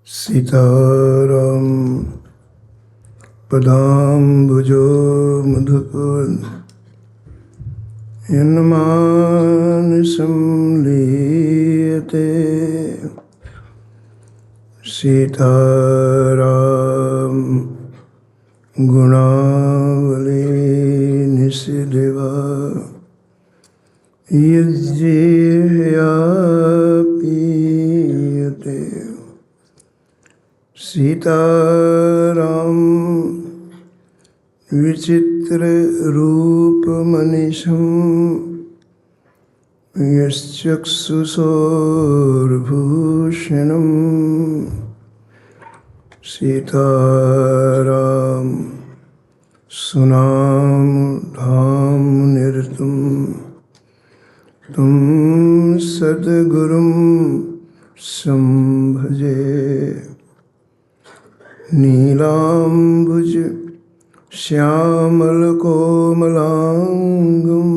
सीताराम पदाम्बुजो मधुकर यन्मानसं लीयते। सीताराम गुणावली निशिदिवा यज्जिह्या पीयते। सीताराम विचित्र रूप मनीषं यश्चक्षुषोर्भूषणम्। सीताराम सुनाम धाम निरतम तुम सद्गुरुं संभजे। नीलाम्बुज श्यामल कोमलांगं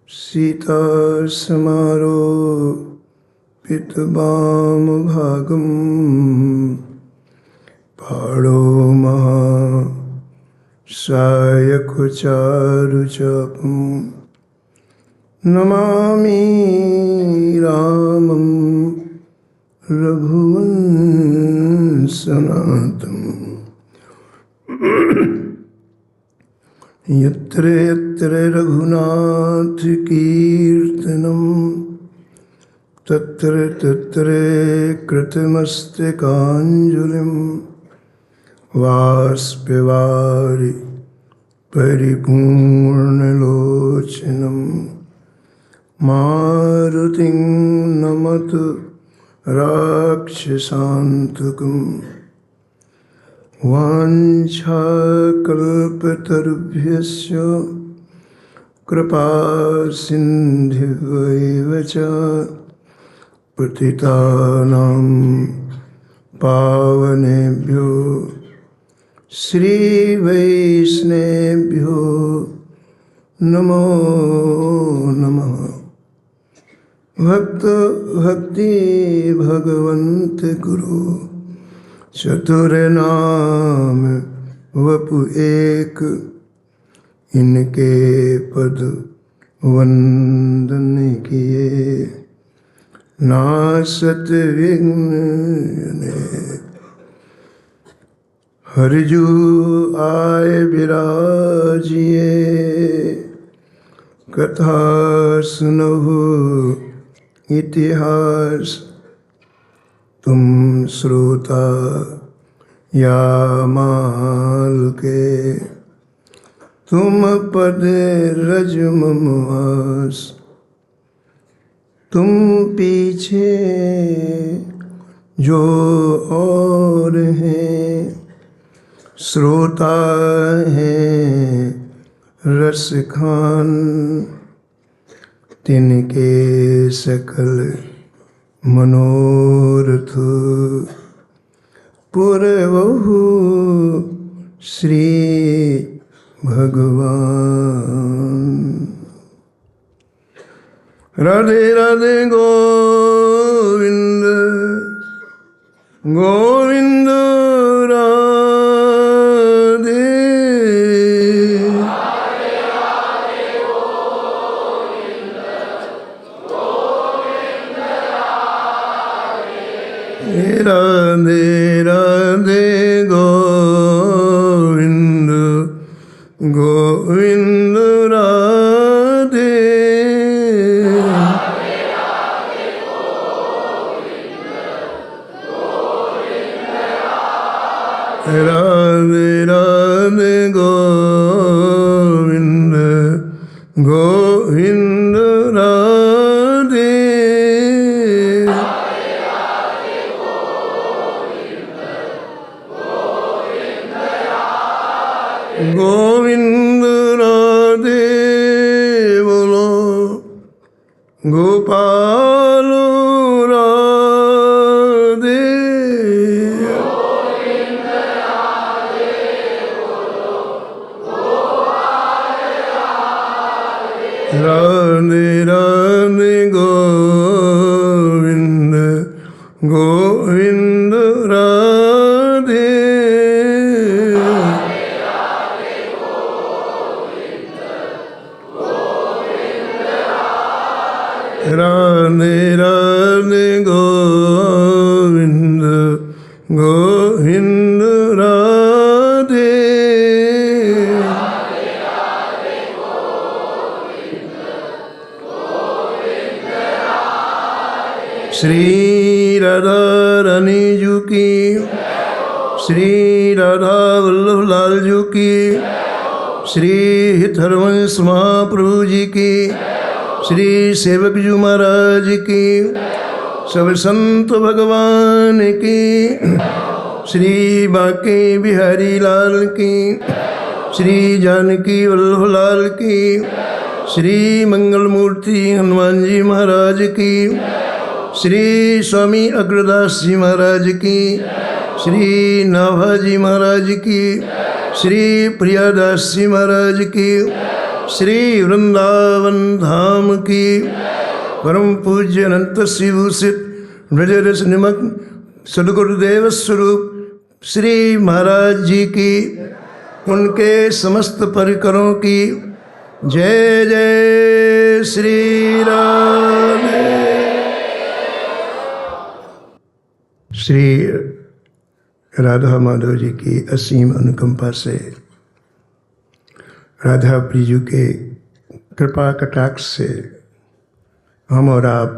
सीतासमारोपित वामभागं। पाणौ महासायकचारुचापं नमामि रामं रघुवंशनाथम्। यत्र यत्र रघुनाथ कीर्तनं तत्र तत्र कृतमस्तकाञ्जलिं। वाष्पवारि परिपूर्णलोचनं मारुतिं नमत राक्षसान्तकम्। वाञ्छाकल्पतरुभ्यश्च कृपासिन्धुभ्यैव च पतितानां पावनेभ्यो श्रीवैष्णवेभ्यो नमो नमः। भक्ति भगवन्त गुरु चतुर्नाम वपु एक। इनके पद वंदन किए नासत विघ्न। हरिजु आय विराजिए कथा सुनहु इतिहास। तुम श्रोता या माल के तुम पद रज मम आस। तुम पीछे जो और हैं श्रोता हैं रस खान। तिनके सकल मनोरथ पुरवहु श्री भगवान। राधे राधे गोविंद गोविंद राधे। राधे राधे गोविंद गोविंद राधे। राधे राधे गोविंद गोविंद राधे। गोविंद राधे बोलो गोपाल राधे। राधे राधे गोविंद गोविंद गोविंद राधे राधे राधे गोविंद गोविंद राधे श्री राधा रानी जी की, श्री राधा वल्लभ लाल जी की, श्री हितहरवंश महाप्रभु जी की, श्री सेवक जी महाराज की, सब संत भगवान की, श्री बांके बिहारी लाल की, श्री जानकी वल्लभ लाल की, श्री मंगल मूर्ति हनुमान जी महाराज की, श्री स्वामी अग्रदास जी महाराज की, श्री नाभाजी महाराज की, श्री प्रियादास जी महाराज की, श्री वृंदावन धाम की, परम पूज्य अनंत शिवूषित ब्रजरस निमग्न सद्गुरुदेव स्वरूप श्री महाराज जी की, उनके समस्त परिकरों की जय जय श्री राधे। श्री राधा माधव जी की असीम अनुकंपा से, राधा प्रियु के कृपा कटाक्ष से हम और आप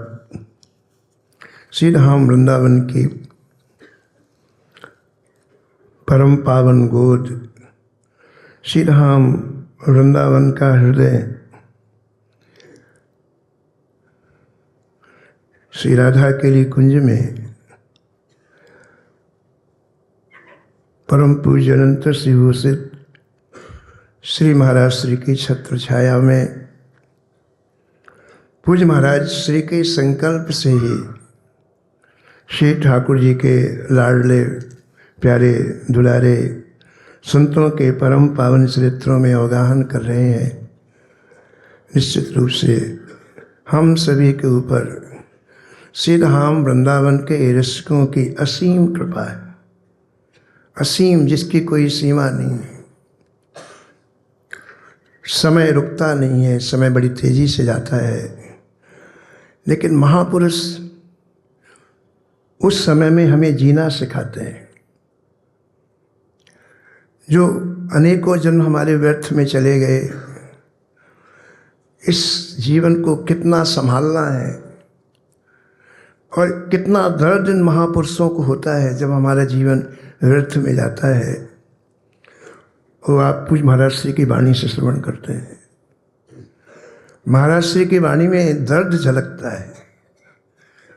श्रीधाम वृंदावन की परम पावन गोद, श्रीधाम वृंदावन का हृदय, श्री राधा के लिए कुंज में परम पूज्य अनंत शिवूषित श्री महाराज श्री की छत्र छाया में पूज्य महाराज श्री के संकल्प से ही श्री ठाकुर जी के लाडले प्यारे दुलारे संतों के परम पावन चरित्रों में अवगाहन कर रहे हैं। निश्चित रूप से हम सभी के ऊपर श्रीधाम वृंदावन के रसिकों की असीम कृपा है, असीम जिसकी कोई सीमा नहीं है। समय रुकता नहीं है, समय बड़ी तेजी से जाता है, लेकिन महापुरुष उस समय में हमें जीना सिखाते हैं। जो अनेकों जन्म हमारे व्यर्थ में चले गए, इस जीवन को कितना संभालना है और कितना दर्द इन महापुरुषों को होता है जब हमारा जीवन व्यर्थ में जाता है। वो आप पूज्य महाराज श्री की वाणी से श्रवण करते हैं। महाराज श्री की वाणी में दर्द झलकता है,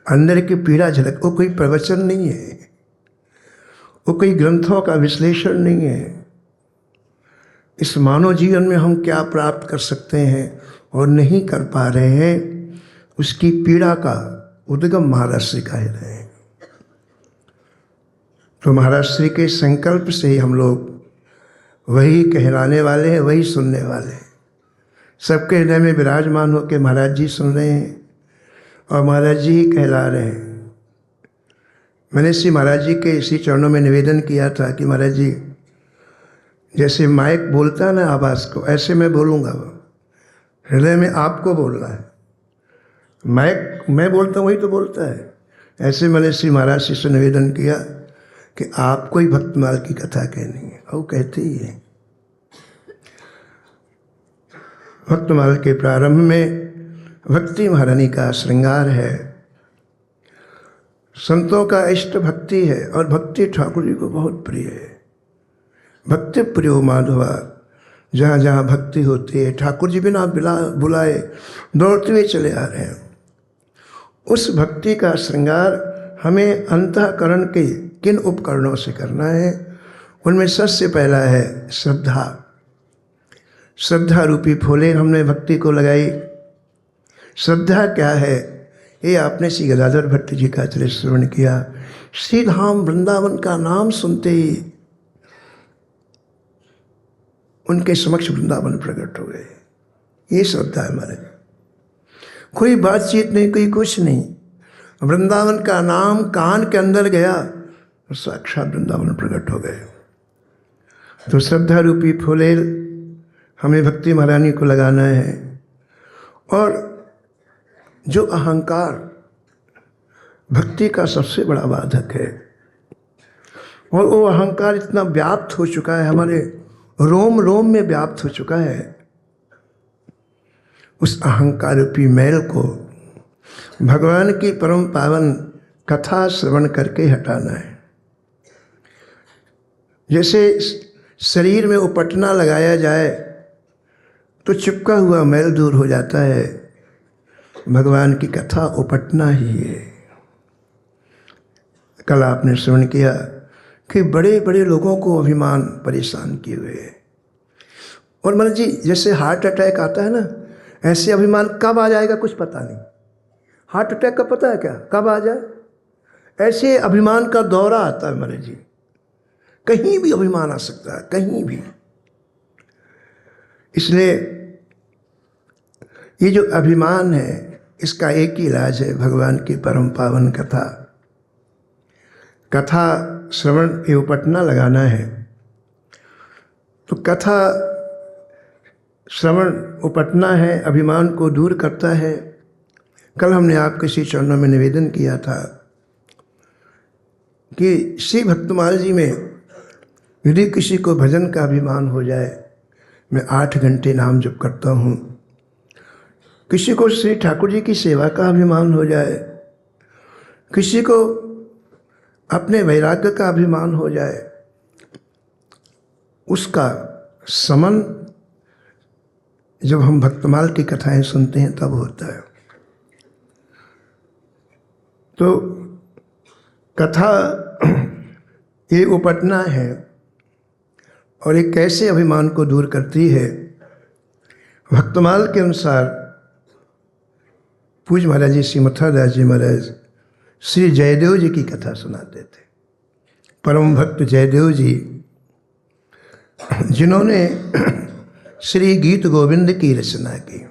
अंदर की पीड़ा झलक। वो कोई प्रवचन नहीं है, वो कोई ग्रंथों का विश्लेषण नहीं है। इस मानव जीवन में हम क्या प्राप्त कर सकते हैं और नहीं कर पा रहे हैं, उसकी पीड़ा का उद्गम महाराज श्री का ही रहे। तो महाराज श्री के संकल्प से ही हम लोग वही कहलाने वाले हैं, वही सुनने वाले हैं। सबके हृदय में विराजमान होकर महाराज जी सुन रहे हैं और महाराज जी ही कहला रहे हैं। मैंने श्री महाराज जी के इसी चरणों में निवेदन किया था कि महाराज जी, जैसे माइक बोलता है ना आवाज़ को, ऐसे मैं बोलूँगा। हृदय में आपको बोलना है, माइक मैं बोलता हूँ वही तो बोलता है। ऐसे मैंने श्री महाराज जी से निवेदन किया कि आपको ही भक्तमाल की कथा कहनी है, और कहते ही है। भक्तमाल के प्रारंभ में भक्ति महारानी का श्रृंगार है। संतों का इष्ट भक्ति है और भक्ति ठाकुर जी को बहुत प्रिय है। भक्ति प्रियो माधवा, जहाँ जहाँ भक्ति होती है ठाकुर जी बिना बुलाए दौड़ते हुए चले आ रहे हैं। उस भक्ति का श्रृंगार हमें अंतःकरण के किन उपकरणों से करना है, उनमें सबसे पहला है श्रद्धा। श्रद्धा रूपी फूले हमने भक्ति को लगाई। श्रद्धा क्या है, ये आपने श्री गदाधर भट्ट जी का चरित्र श्रवण किया। श्रीधाम वृंदावन का नाम सुनते ही उनके समक्ष वृंदावन प्रकट हो गए। ये श्रद्धा है हमारे। कोई बातचीत नहीं, कोई कुछ नहीं, वृंदावन का नाम कान के अंदर गया और साक्षात वृंदावन प्रकट हो गए। तो श्रद्धा रूपी फूलेल हमें भक्ति महारानी को लगाना है। और जो अहंकार भक्ति का सबसे बड़ा बाधक है, और वो अहंकार इतना व्याप्त हो चुका है, हमारे रोम रोम में व्याप्त हो चुका है, उस अहंकार रूपी मैल को भगवान की परम पावन कथा श्रवण करके हटाना है। जैसे शरीर में उपटना लगाया जाए तो चिपका हुआ मैल दूर हो जाता है, भगवान की कथा उपटना ही है। कल आपने श्रवण किया कि बड़े बड़े लोगों को अभिमान परेशान किए हुए है। और मन जी जैसे हार्ट अटैक आता है ना, ऐसे अभिमान कब आ जाएगा कुछ पता नहीं। हार्ट अटैक का पता है क्या, कब आ जाए? ऐसे अभिमान का दौरा आता है मन जी, कहीं भी अभिमान आ सकता है, कहीं भी। इसलिए ये जो अभिमान है, इसका एक ही इलाज है, भगवान की परम पावन कथा। कथा श्रवण ये उपटना लगाना है। तो कथा श्रवण उपटना है, अभिमान को दूर करता है। कल हमने आपके श्री चरणों में निवेदन किया था कि श्री भक्तमाल जी में यदि किसी को भजन का अभिमान हो जाए, मैं 8 घंटे नाम जप करता हूँ, किसी को श्री ठाकुर जी की सेवा का अभिमान हो जाए, किसी को अपने वैराग्य का अभिमान हो जाए, उसका समन जब हम भक्तमाल की कथाएं सुनते हैं तब होता है। तो कथा ये उपटना है, और ये कैसे अभिमान को दूर करती है। भक्तमाल के अनुसार पूज्य महाराज जी श्री मथुरादास जी महाराज श्री जयदेव जी की कथा सुनाते थे। परम भक्त जयदेव जी, जिन्होंने श्री गीत गोविंद की रचना की।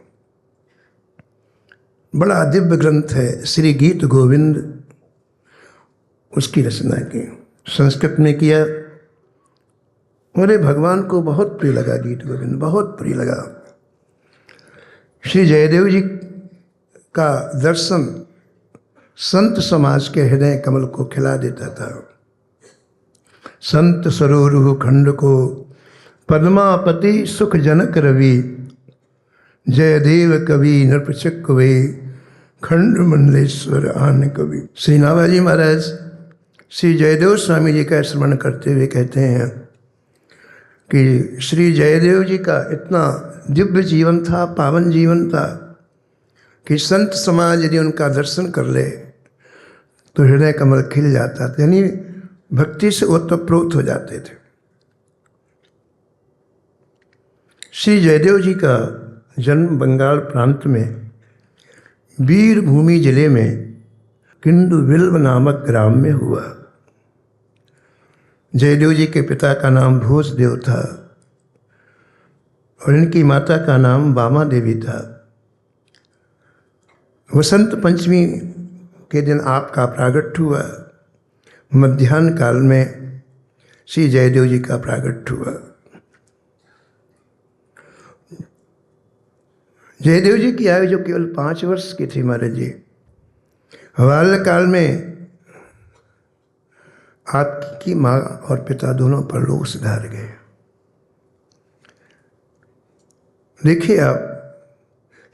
बड़ा दिव्य ग्रंथ है श्री गीत गोविंद, उसकी रचना की, संस्कृत में किया। मेरे भगवान को बहुत प्रिय लगा गीत गोविंद, बहुत प्रिय लगा। श्री जयदेव जी का दर्शन संत समाज के हृदय कमल को खिला देता था। संत सरोरुह खंड को पद्मापति सुख जनक रवि, जयदेव कवि नृपचक वे, खंड मंडलेश्वर आन कवि। श्री नाभाजी महाराज श्री जयदेव स्वामी जी का स्मरण करते हुए कहते हैं कि श्री जयदेव जी का इतना दिव्य जीवन था, पावन जीवन था कि संत समाज यदि उनका दर्शन कर ले तो हृदय कमल खिल जाता था, यानी भक्ति से ओतप्रोत हो जाते थे। श्री जयदेव जी का जन्म बंगाल प्रांत में वीरभूमि जिले में किंडुविल्व नामक ग्राम में हुआ। जयदेव जी के पिता का नाम भोजदेव था और इनकी माता का नाम बामा देवी था। वसंत पंचमी के दिन आपका प्रागट्य हुआ। मध्याह्न काल में श्री जयदेव जी का प्रागट्य हुआ। जयदेव जी की आयु जो केवल 5 वर्ष की थी महाराज जी, बाल्यकाल में आपकी माँ और पिता दोनों परलोक सिधार गए। देखिए, आप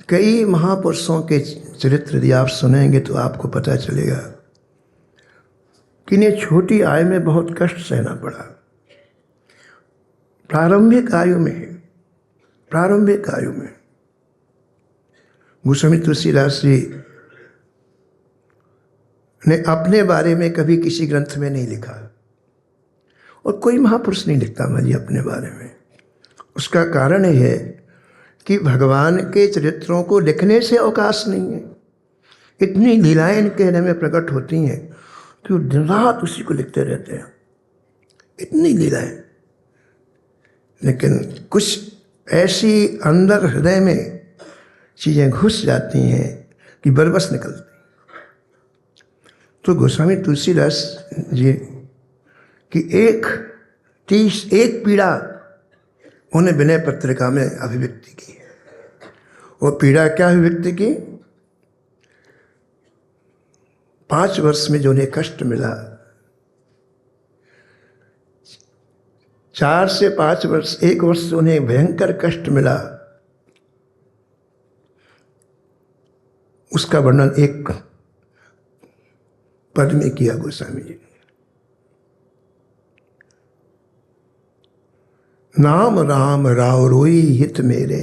कई महापुरुषों के चरित्र यदि आप सुनेंगे तो आपको पता चलेगा कि इन्हें छोटी आयु में बहुत कष्ट सहना पड़ा। प्रारंभिक आयु में गोस्वामी तुलसीदास जी ने अपने बारे में कभी किसी ग्रंथ में नहीं लिखा, और कोई महापुरुष नहीं लिखता मुझे अपने बारे में। उसका कारण यह है कि भगवान के चरित्रों को लिखने से अवकाश नहीं है। इतनी लीलाएं इनके हृदय में प्रकट होती हैं कि वो दिन रात उसी को लिखते रहते हैं, इतनी लीलाएं। लेकिन कुछ ऐसी अंदर हृदय में चीज़ें घुस जाती हैं कि बरबस निकलती। तो गोस्वामी तुलसीदास जी की एक पीड़ा उन्हें विनय पत्रिका में अभिव्यक्ति की है। वो पीड़ा क्या अभिव्यक्ति की? 5 वर्ष में जो उन्हें कष्ट मिला, 4 से 5 वर्ष, 1 वर्ष उन्हें भयंकर कष्ट मिला, उसका वर्णन एक पद में किया गोस्वामी जी ने। नाम राम राव रोई हित मेरे।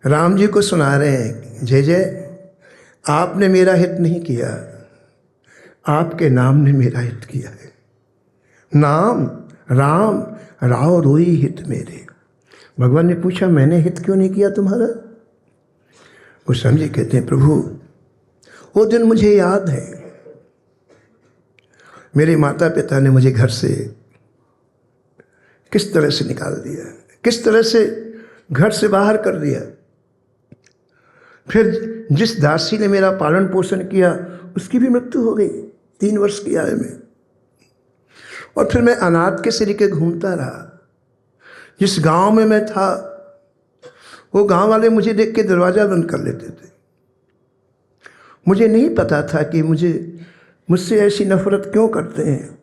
राम जी को सुना रहे हैं, जय जय आपने मेरा हित नहीं किया, आपके नाम ने मेरा हित किया है। नाम राम राव रोई हित मेरे। भगवान ने पूछा मैंने हित क्यों नहीं किया तुम्हारा? गोस्वामी जी कहते हैं प्रभु वो दिन मुझे याद है, मेरे माता पिता ने मुझे घर से किस तरह से निकाल दिया, किस तरह से घर से बाहर कर दिया। फिर जिस दासी ने मेरा पालन पोषण किया उसकी भी मृत्यु हो गई 3 वर्ष की आयु में। और फिर मैं अनाथ के सिर के घूमता रहा। जिस गांव में मैं था वो गांव वाले मुझे देख के दरवाज़ा बंद कर लेते थे। मुझे नहीं पता था कि मुझसे ऐसी नफरत क्यों करते हैं।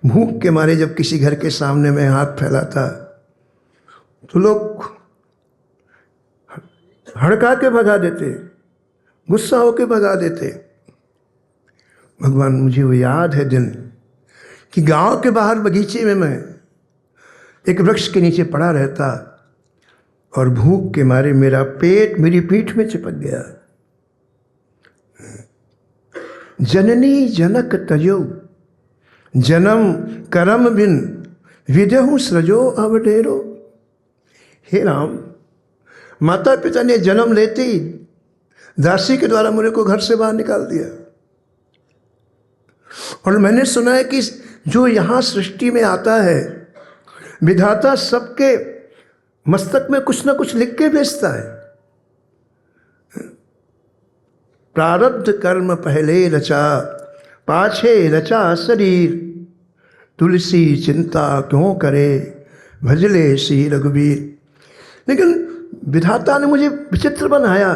भूख के मारे जब किसी घर के सामने मैं हाथ फैलाता तो लोग हड़का के भगा देते, गुस्सा होके भगा देते। भगवान मुझे वो याद है दिन कि गांव के बाहर बगीचे में मैं एक वृक्ष के नीचे पड़ा रहता और भूख के मारे मेरा पेट मेरी पीठ में चिपक गया। जननी जनक तजो जन्म करम बिन विदेहु सृजो अवडेरो। हे राम, माता पिता ने जन्म लेते ही दासी के द्वारा मुझे को घर से बाहर निकाल दिया। और मैंने सुना है कि जो यहाँ सृष्टि में आता है विधाता सबके मस्तक में कुछ ना कुछ लिख के भेजता है। प्रारब्ध कर्म पहले रचा पाछे रचा शरीर, तुलसी चिंता क्यों करे भजले सी रघुबीर। लेकिन विधाता ने मुझे विचित्र बनाया।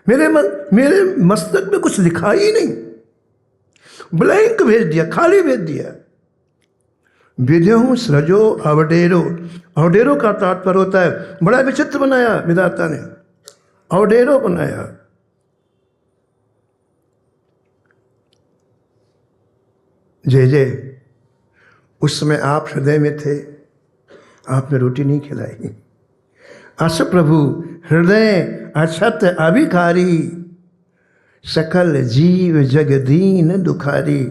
मेरे मस्तक में कुछ लिखा ही नहीं, ब्लैंक भेज दिया, खाली भेज दिया। विदेहु सृजो अवडेरो। अवडेरो का तात्पर्य होता है बड़ा विचित्र बनाया विधाता ने, अवडेरो बनाया। जय जय उस समय आप हृदय में थे, आपने रोटी नहीं खिलाई। अस प्रभु हृदय अछत अभिखारी, सकल जीव जगदीन दुखारी।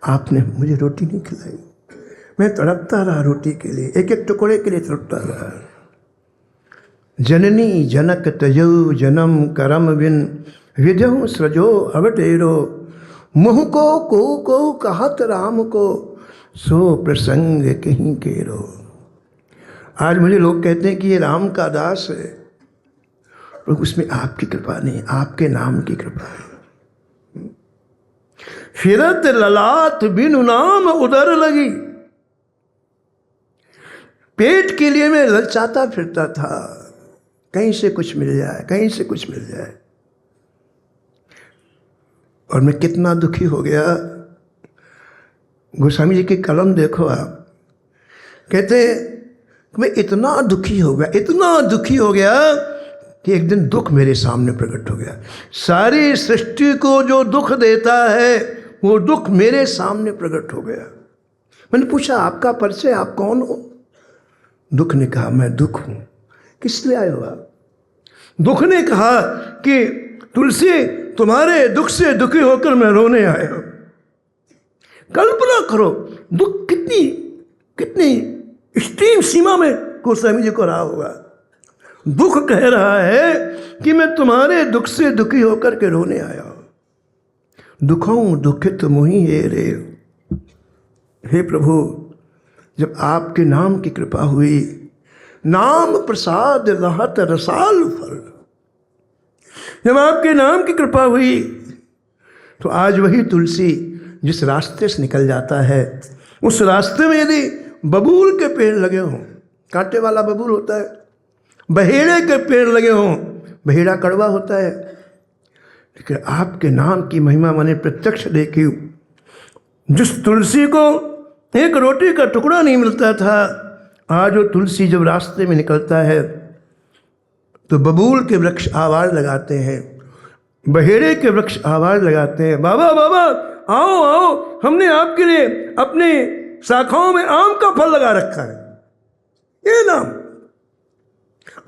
आपने मुझे रोटी नहीं खिलाई, मैं तड़पता रहा रोटी के लिए, एक एक टुकड़े के लिए तड़पता रहा। जननी जनक तजो जन्म करम बिन विदेहु सृजो अवटेरो। मुँह को कहत राम को सो प्रसंग कहीं केरो। आज मुझे लोग कहते हैं कि ये राम का दास है, पर उसमें आपकी कृपा नहीं, आपके नाम की कृपा है। फिरत ललाट बिनु नाम उदर लगी। पेट के लिए मैं ललचाता फिरता था, कहीं से कुछ मिल जाए, कहीं से कुछ मिल जाए। और मैं कितना दुखी हो गया। गोस्वामी जी की कलम देखो आप, कहते मैं इतना दुखी हो गया, इतना दुखी हो गया कि एक दिन दुख मेरे सामने प्रकट हो गया। सारी सृष्टि को जो दुख देता है वो दुख मेरे सामने प्रकट हो गया। मैंने पूछा आपका परिचय, आप कौन हो? दुख ने कहा मैं दुख हूं। किस लिए आए हो आप? दुख ने कहा कि तुलसी तुम्हारे दुख से दुखी होकर मैं रोने आया हूं। कल्पना करो दुख कितनी कितनी एक्सट्रीम सीमा में गोस्वामी जी को रहा होगा। दुख कह रहा है कि मैं तुम्हारे दुख से दुखी होकर के रोने आया हूं। दुखों दुखित मोहि हे रे। हे प्रभु, जब आपके नाम की कृपा हुई, नाम प्रसाद रहत रसाल फल। जब आपके नाम की कृपा हुई तो आज वही तुलसी जिस रास्ते से निकल जाता है, उस रास्ते में यदि बबूल के पेड़ लगे हों, कांटे वाला बबूल होता है, बहेड़े के पेड़ लगे हों, बहेड़ा कड़वा होता है, लेकिन आपके नाम की महिमा मैंने प्रत्यक्ष देखी। जिस तुलसी को एक रोटी का टुकड़ा नहीं मिलता था, आज वो तुलसी जब रास्ते में निकलता है तो बबूल के वृक्ष आवाज़ लगाते हैं, बहेड़े के वृक्ष आवाज़ लगाते हैं, बाबा बाबा आओ आओ, हमने आपके लिए अपने शाखाओं में आम का फल लगा रखा है। ये नाम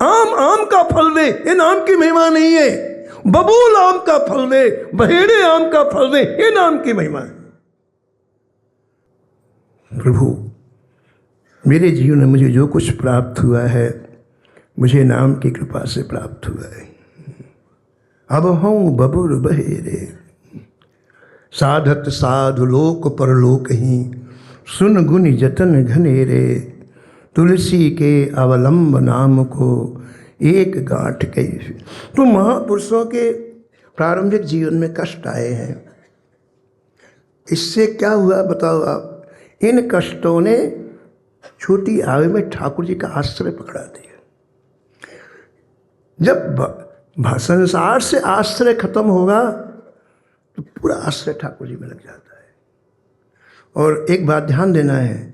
आम का फल दे, ये नाम की महिमा नहीं है। बबूल आम का फल दे, बहेड़े आम का फल दे, ये नाम की महिमा है। प्रभु, मेरे जीवन में मुझे जो कुछ प्राप्त हुआ है, मुझे नाम की कृपा से प्राप्त हुआ है। अब हूँ बबुर बहेरे, साधत साधु लोक परलोक ही, सुन गुण जतन घनेरे, तुलसी के अवलंब नाम को एक गांठ के। तो महापुरुषों के प्रारंभिक जीवन में कष्ट आए हैं, इससे क्या हुआ बताओ आप? इन कष्टों ने छोटी आयु में ठाकुर जी का आश्रय पकड़ा दिया। जब संसार से आश्रय खत्म होगा तो पूरा आश्रय ठाकुर जी में लग जाता है। और एक बात ध्यान देना है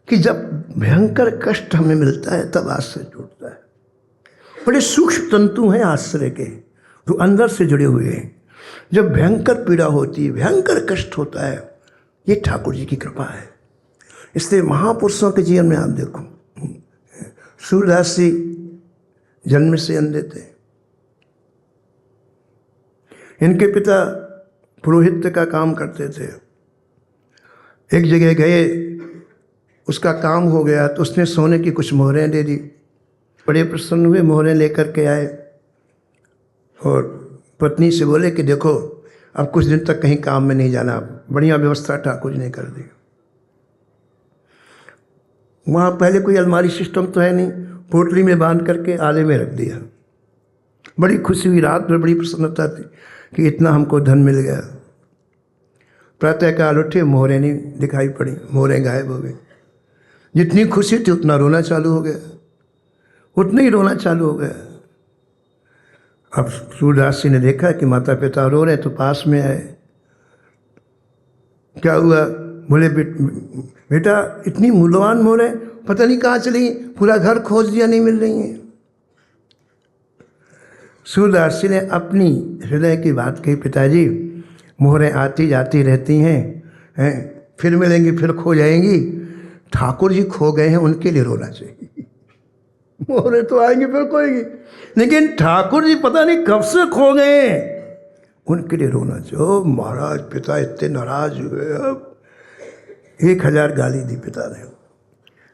कि जब भयंकर कष्ट हमें मिलता है तब आश्रय टूटता है। बड़े सूक्ष्म तंतु हैं आश्रय के, जो अंदर से जुड़े हुए हैं। जब भयंकर पीड़ा होती है, भयंकर कष्ट होता है, ये ठाकुर जी की कृपा है। इसलिए महापुरुषों के जीवन में आप देखो, सूरदास जी जन्म से अंधे थे। इनके पिता पुरोहित का काम करते थे। एक जगह गए, उसका काम हो गया तो उसने सोने की कुछ मोहरें दे दी। बड़े प्रसन्न हुए, मोहरें लेकर के आए और पत्नी से बोले कि देखो अब कुछ दिन तक कहीं काम में नहीं जाना, बढ़िया व्यवस्था ठाकुर जी ने कर दी। वहाँ पहले कोई अलमारी सिस्टम तो है नहीं, पोटली में बांध करके आले में रख दिया। बड़ी खुशी हुई, रात में बड़ी प्रसन्नता थी कि इतना हमको धन मिल गया। प्रातःकाल उठे, मोहरें नहीं दिखाई पड़ी, मोहरें गायब हो गई। जितनी खुशी थी उतना रोना चालू हो गया, उतना ही रोना चालू हो गया। अब सूरदास जी ने देखा कि माता पिता रो रहे, तो पास में आए। क्या हुआ? बोले बेटा इतनी मूल्यवान मोहरें पता नहीं कहाँ चली, पूरा घर खोज दिया, नहीं मिल रही हैं। सूरदास जी ने अपनी हृदय की बात कही, पिताजी मोहरें आती जाती रहती हैं, फिर मिलेंगी फिर खो जाएंगी। ठाकुर जी खो गए हैं, उनके लिए रोना चाहिए। मोहरें तो आएंगी फिर खोएंगी, लेकिन ठाकुर जी पता नहीं कब से खो गए हैं, उनके लिए रोना चाहिए। ओ महाराज, पिता इतने नाराज हुए। अब 1000 गाली दी पिता ने।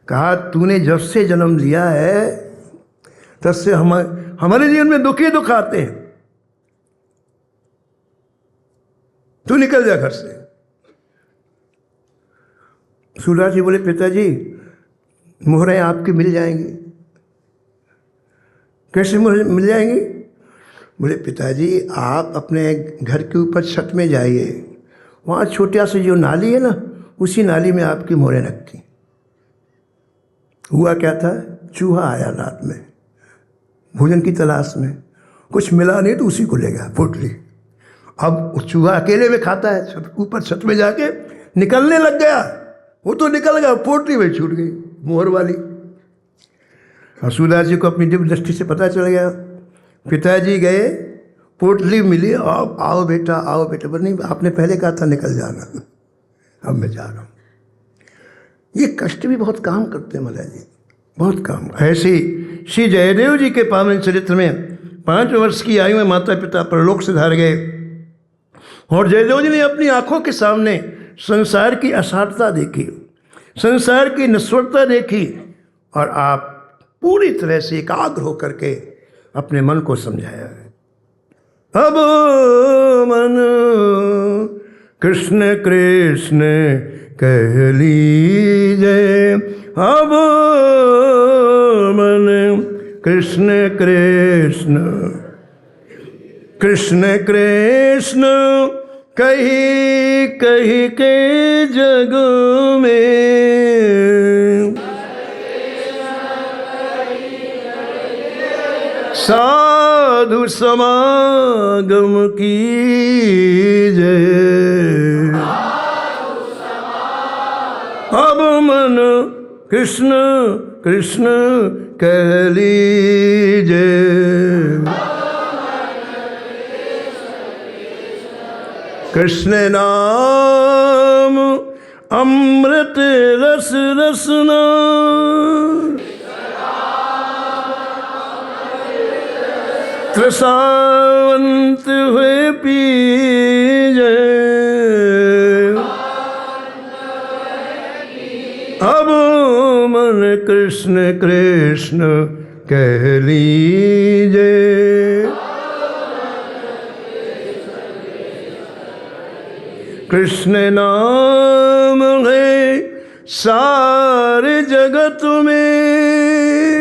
कहा तूने जब से जन्म लिया है तब से हमारे जीवन में दुख ही दुख आते हैं, तू निकल जा घर से। सूरदास जी बोले पिताजी मोहरें आपकी मिल जाएंगी। कैसे मिल जाएंगी? बोले पिताजी आप अपने घर के ऊपर छत में जाइए, वहाँ छोटा सा जो नाली है ना, उसी नाली में आपकी मोहरें रखी। हुआ क्या था, चूहा आया रात में भोजन की तलाश में, कुछ मिला नहीं तो उसी को ले गया पोटली। अब चूहा अकेले में खाता है, ऊपर छत में जाके निकलने लग गया, वो तो निकल गया, पोटली में छूट गई मोहर वाली। और सूरदास जी को अपनी दिव्य दृष्टि से पता चल गया। पिताजी गए, पोटली मिली, आओ बेटा आओ बेटा। पर नहीं, आपने पहले कहा था निकल जाना, अब मैं जा रहा हूँ। ये कष्ट भी बहुत काम करते हैं महाराज जी, बहुत काम। ऐसे श्री जयदेव जी के पावन चरित्र में 5 वर्ष की आयु में माता पिता परलोक से धार गए, और जयदेव जी ने अपनी आंखों के सामने संसार की असारता देखी, संसार की नश्वरता देखी, और आप पूरी तरह से एकाग्र होकर के अपने मन को समझाया। अब मन कृष्ण कृष्ण कह लीजिए, अब मन कृष्ण कृष्ण कृष्ण कृष्ण कही कही के जग में, साधु समागम कीजिए। अब मन कृष्ण कृष्ण कह लीजिए। कृष्ण नाम अमृत रस रसना, त्रसावंत हुए पीजे। अब मन कृष्ण कृष्ण कह लीजिए। कृष्ण नाम है सारे जगत में,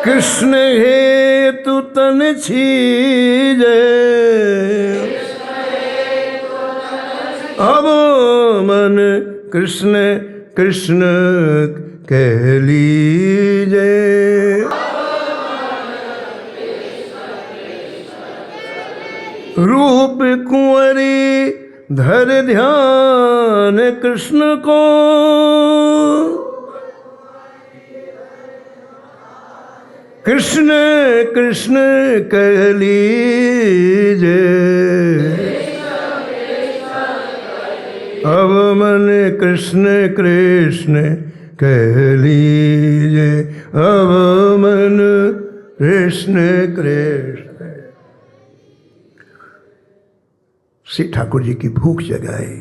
कृष्ण हेतु तन छीजे। अब मन कृष्ण कृष्ण कह लीजिए। रूप कुंवरी धर ध्यान कृष्ण को, कृष्ण कृष्ण कह लीजिए। अब मन कृष्ण कृष्ण कह लीजिए। अब मन कृष्ण कृष्ण। श्री ठाकुर जी की भूख जगाए।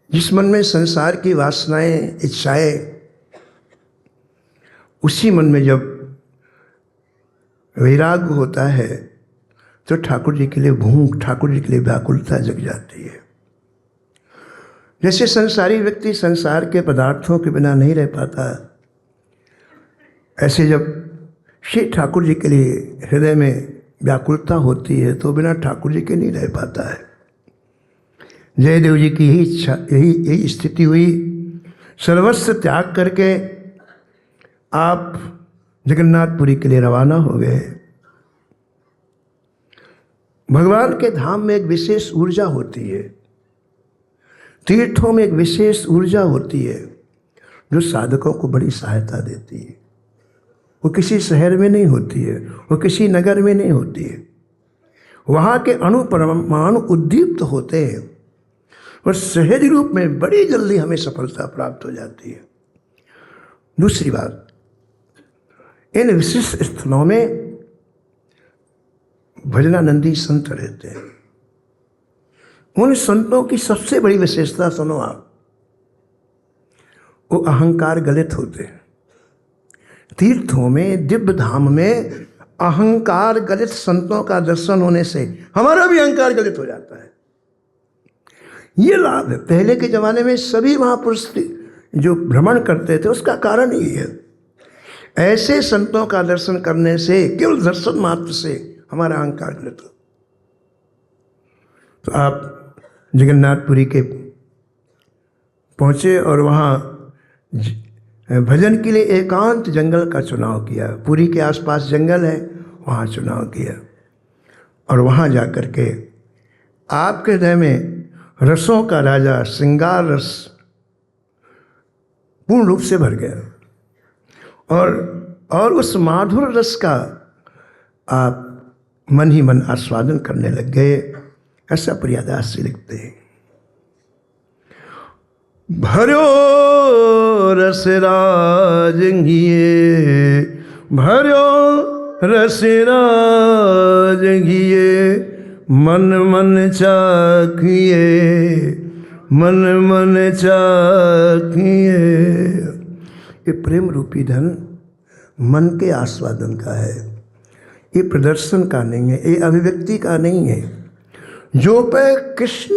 जिस मन में संसार की वासनाएं इच्छाएं, उसी मन में जब वैराग्य होता है तो ठाकुर जी के लिए भूख, ठाकुर जी के लिए व्याकुलता जग जाती है। जैसे संसारी व्यक्ति संसार के पदार्थों के बिना नहीं रह पाता, ऐसे जब श्री ठाकुर जी के लिए हृदय में व्याकुलता होती है तो बिना ठाकुर जी के नहीं रह पाता है। जयदेव जी की यही इच्छा, यही स्थिति हुई। सर्वस्व त्याग करके आप जगन्नाथपुरी के लिए रवाना हो गए। भगवान के धाम में एक विशेष ऊर्जा होती है, तीर्थों में एक विशेष ऊर्जा होती है जो साधकों को बड़ी सहायता देती है। वो किसी शहर में नहीं होती है, वो किसी नगर में नहीं होती है। वहाँ के अणु परमाणु उद्दीप्त होते हैं और सहज रूप में बड़ी जल्दी हमें सफलता प्राप्त हो जाती है। दूसरी बात, इन विशिष्ट स्थलों में भजनानंदी संत रहते हैं। उन संतों की सबसे बड़ी विशेषता सुनो आप, वो अहंकार गलित होते हैं। तीर्थों में, दिव्य धाम में अहंकार गलित संतों का दर्शन होने से हमारा भी अहंकार गलित हो जाता है। ये लाभ है। पहले के जमाने में सभी महापुरुष जो भ्रमण करते थे उसका कारण यही है। ऐसे संतों का दर्शन करने से, केवल दर्शन मात्र से हमारा अहंकार गलित हो। तो आप जगन्नाथपुरी के पहुँचे और वहाँ भजन के लिए एकांत जंगल का चुनाव किया। पुरी के आसपास जंगल है, वहाँ चुनाव किया और वहाँ जा कर के आपके हृदय में रसों का राजा श्रृंगार रस पूर्ण रूप से भर गया और उस माधुर रस का आप मन ही मन आस्वादन करने लग गए। ऐसा प्रियादास से लिखते हैं। भरो रस राजंगिए, भरो रस राजंगिए, मन मन चाखिए, मन मन चाखिए। ये प्रेम रूपी धन मन के आस्वादन का है, ये प्रदर्शन का नहीं है, ये अभिव्यक्ति का नहीं है। जो पे कृष्ण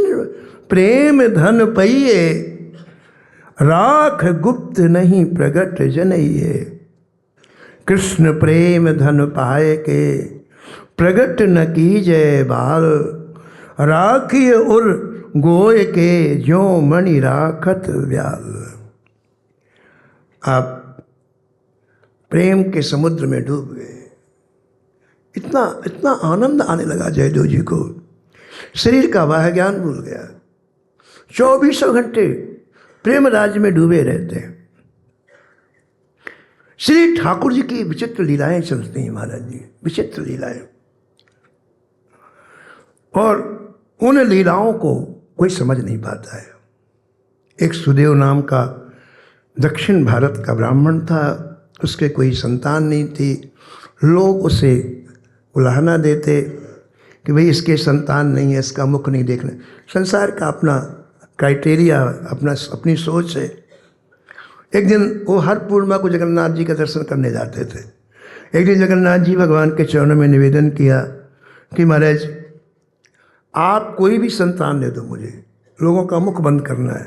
प्रेम धन पइए, राख गुप्त नहीं प्रगट जनइए। कृष्ण प्रेम धन पाए के प्रगट न कीजय बाल, राखिय उर गोय के ज्यों मणि राखत व्याल। आप प्रेम के समुद्र में डूब गए। इतना इतना आनंद आने लगा जयदेव जी को, शरीर का वाह ज्ञान भूल गया। 24 घंटे प्रेम राज्य में डूबे रहते हैं। श्री ठाकुर जी की विचित्र लीलाएं चलती हैं महाराज जी, विचित्र लीलाएं। और उन लीलाओं को कोई समझ नहीं पाता है। एक सुदेव नाम का दक्षिण भारत का ब्राह्मण था, उसके कोई संतान नहीं थी। लोग उसे उलाहना देते कि भाई इसके संतान नहीं है, इसका मुख नहीं देखना। संसार का अपना क्राइटेरिया, अपनी सोच है। एक दिन वो हर पूर्णिमा को जगन्नाथ जी का दर्शन करने जाते थे। एक दिन जगन्नाथ जी भगवान के चरणों में निवेदन किया कि महाराज आप कोई भी संतान दे दो मुझे, लोगों का मुख बंद करना है,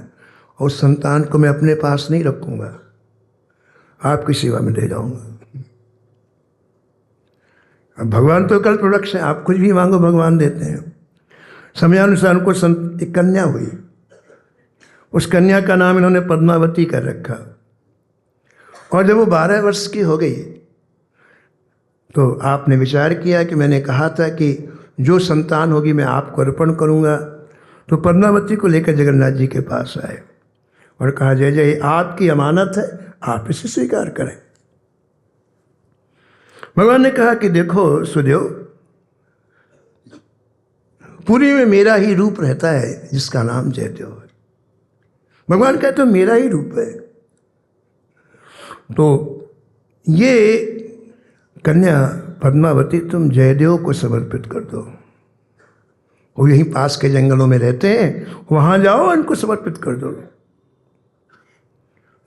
और उस संतान को मैं अपने पास नहीं रखूँगा, आपकी सेवा में दे जाऊँगा। अब भगवान तो कल्प वृक्ष है, आप कुछ भी मांगो भगवान देते हैं। समयानुसार उनको एक कन्या हुई। उस कन्या का नाम इन्होंने पद्मावती कर रखा। और जब वो 12 वर्ष की हो गई तो आपने विचार किया कि मैंने कहा था कि जो संतान होगी मैं आपको अर्पण करूँगा। तो पद्मावती को लेकर जगन्नाथ जी के पास आए और कहा जय जय आपकी अमानत है, आप इसे स्वीकार करें। भगवान ने कहा कि देखो सुदेव, पुरी में मेरा ही रूप रहता है जिसका नाम जयदेव है। भगवान कहते तो मेरा ही रूप है। तो ये कन्या पद्मावती तुम जयदेव को समर्पित कर दो। वो यहीं पास के जंगलों में रहते हैं, वहां जाओ उनको समर्पित कर दो।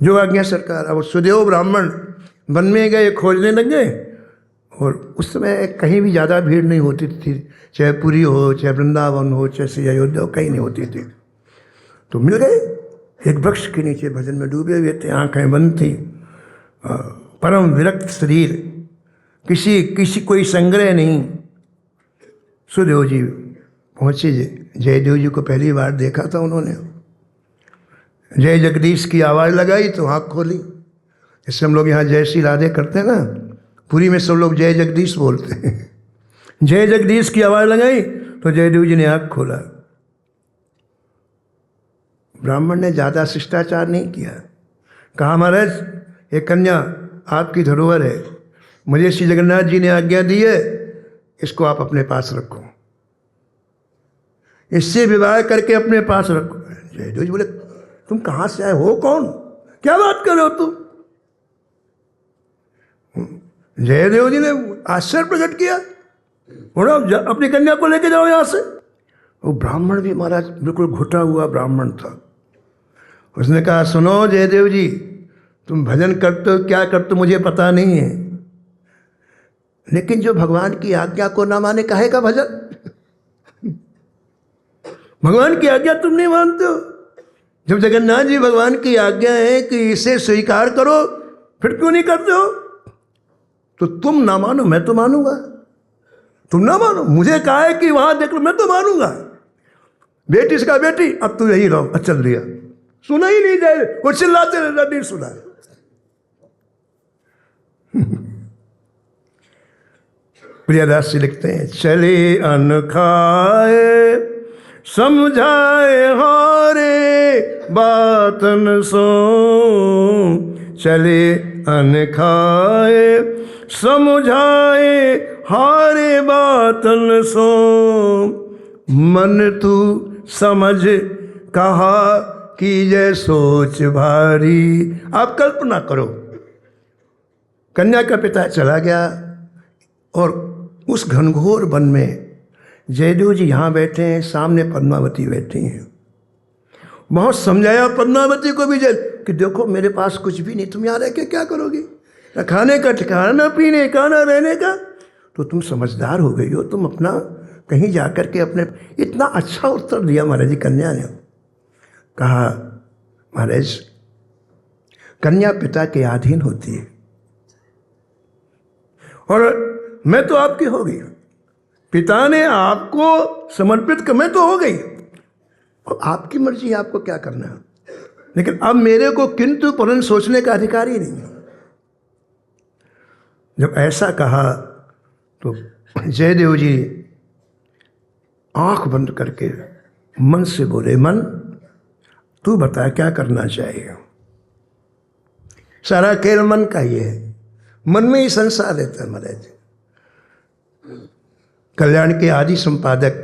जो आज्ञा सरकार। अब सुदेव ब्राह्मण वन में गए, खोजने लगे। और उस समय कहीं भी ज़्यादा भीड़ नहीं होती थी, चाहे पुरी हो, चाहे वृंदावन हो, चाहे अयोध्या हो, कहीं नहीं होती थी। तो मिल गए, एक वृक्ष के नीचे भजन में डूबे हुए थे, आंखें बंद थी, परम विरक्त शरीर, किसी कोई संग्रह नहीं। सुदेव जी पहुँचे। जयदेव जी को पहली बार देखा था उन्होंने। जय जगदीश की आवाज़ लगाई तो आँख खोली। जैसे हम लोग यहाँ जय श्री राधे करते हैं ना, पुरी में सब लोग जय जगदीश बोलते हैं। जय जगदीश की आवाज़ लगाई तो जयदेव जी ने आँख खोला। ब्राह्मण ने ज़्यादा शिष्टाचार नहीं किया। कहा महाराज एक कन्या आपकी धरोहर है, मुझे श्री जगन्नाथ जी ने आज्ञा दी है, इसको आप अपने पास रखो, इससे विवाह करके अपने पास रखो। जयदेव जी बोले तुम कहाँ से आए हो, कौन, क्या बात कर रहे हो तुम? जयदेव जी ने आश्चर्य प्रकट किया, बोला अपनी कन्या को लेके जाओ यहाँ से। वो ब्राह्मण भी महाराज बिल्कुल घुटा हुआ ब्राह्मण था। उसने कहा सुनो जयदेव जी, तुम भजन करते हो क्या करते हो मुझे पता नहीं है, लेकिन जो भगवान की आज्ञा को ना माने काहे का भजन? भगवान की आज्ञा तुम नहीं मानते हो। जब जगन्नाथ जी भगवान की आज्ञा है कि इसे स्वीकार करो, फिर क्यों नहीं करते हो? तो तुम ना मानो मैं तो मानूंगा, तुम ना मानो, मुझे कहा है कि वहां देख लो, मैं तो मानूंगा। बेटी से कहा बेटी अब तू यही रहो, चल दिया, सुना ही नहीं जाए, वो चिल्लाते रहना, नहीं सुना। प्रियदास जी लिखते हैं चले अन खाए समझाए हारे बातन सो, चले अन खाए समझाए हारे बातन सो, मन तू समझ कहा कीजे सोच भारी। आप कल्पना करो, कन्या का पिता चला गया और उस घनघोर वन में जयदेव जी यहाँ बैठे हैं, सामने पद्मावती बैठी हैं। बहुत समझाया पद्मावती को भी कि देखो मेरे पास कुछ भी नहीं, तुम यहाँ रह के क्या करोगी, न खाने का ठिकाना, न पीने का, न रहने का। तो तुम समझदार हो गई हो, तुम अपना कहीं जा कर के अपने, इतना अच्छा उत्तर दिया महाराज जी कन्या ने। कहा महाराज कन्या पिता के अधीन होती है, और मैं तो आपकी हो गई, पिता ने आपको समर्पित कर, मैं तो हो गई, और आपकी मर्जी है आपको क्या करना है। लेकिन अब मेरे को किंतु परंतु सोचने का अधिकार ही नहीं है। जब ऐसा कहा तो जयदेव जी आंख बंद करके मन से बोले, मन तू बता क्या करना चाहिए। सारा खेल मन का ही है, मन में ही संसार रहता है महाराज। कल्याण के आदि संपादक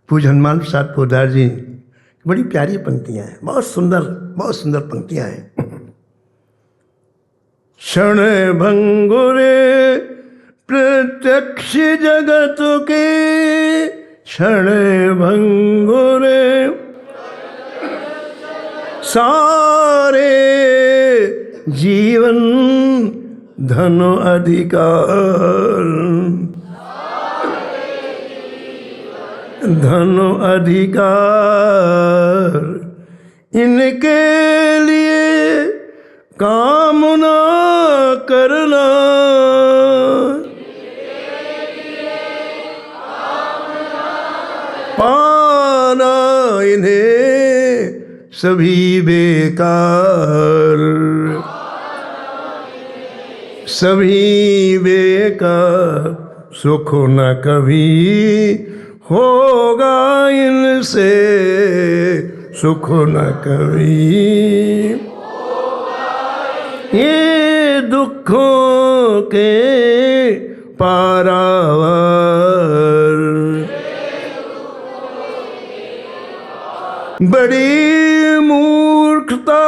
पूज्य हनुमान प्रसाद पोद्दार जी, बड़ी प्यारी पंक्तियां हैं, बहुत सुंदर पंक्तियां हैं। क्षण भंगुरे प्रत्यक्ष जगत के, क्षण भंगुरे सारे जीवन धन अधिकार, धन अधिकार इनके लिए कामना करना, पाना इन्हें सभी बेकार, सभी बेकार, सुख न कभी होगा इनसे, सुख न कभी, ये दुखों के पारावार, बड़ी मूर्खता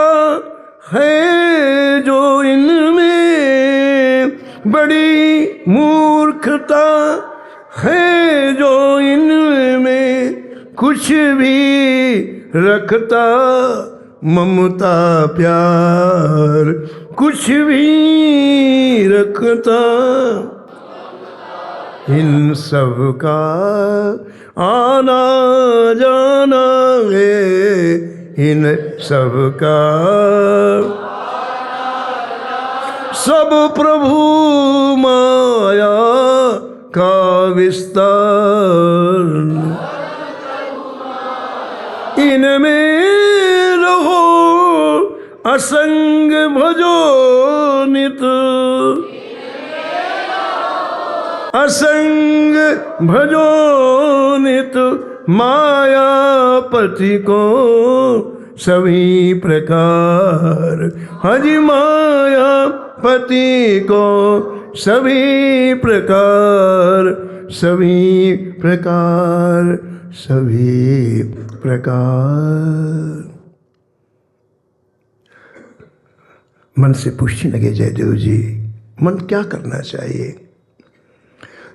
है जो इनमें, बड़ी मूर्खता है जो इनमें, कुछ भी रखता ममता प्यार, कुछ भी रखता इन सब का आना जाना है, इन सब का सब प्रभु माया का विस्तार, इनमें रहो असंग भजो नित, असंग भजो नित, मायापति को सभी प्रकार, हरि मायापति को सभी प्रकार, सभी प्रकार, सभी प्रकार। मन से पूछने लगे जयदेव जी, मन क्या करना चाहिए।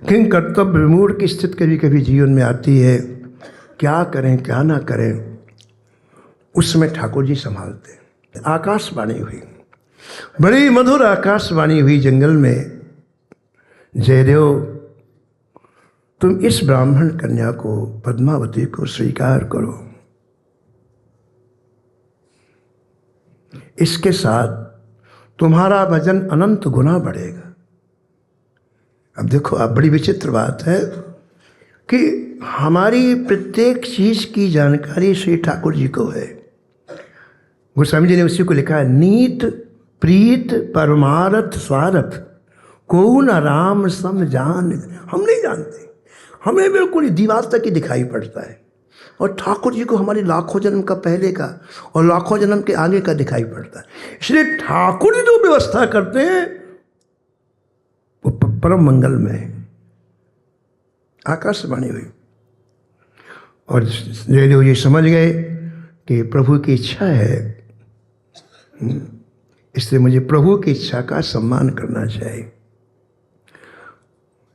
किंग कर्तव्य विमूढ़ की स्थिति कभी कभी जीवन में आती है, क्या करें क्या ना करें। उस समय ठाकुर जी संभालते। आकाशवाणी हुई, बड़ी मधुर आकाशवाणी हुई जंगल में, जयदेव तुम इस ब्राह्मण कन्या को, पद्मावती को स्वीकार करो, इसके साथ तुम्हारा भजन अनंत गुना बढ़ेगा। अब देखो, अब बड़ी विचित्र बात है कि हमारी प्रत्येक चीज की जानकारी श्री ठाकुर जी को है। गोस्वामी जी ने उसी को लिखा है, नीत प्रीत परमारथ स्वार्थ को न राम सम जान। हम नहीं जानते, हमें बिल्कुल दीवार तक ही दिखाई पड़ता है, और ठाकुर जी को हमारे लाखों जन्म का पहले का और लाखों जन्म के आगे का दिखाई पड़ता है। इसलिए ठाकुर जी जो व्यवस्था करते हैं वो परम मंगल में है। आकाशवाणी हुई और जयदेव जी समझ गए कि प्रभु की इच्छा है, इसलिए मुझे प्रभु की इच्छा का सम्मान करना चाहिए।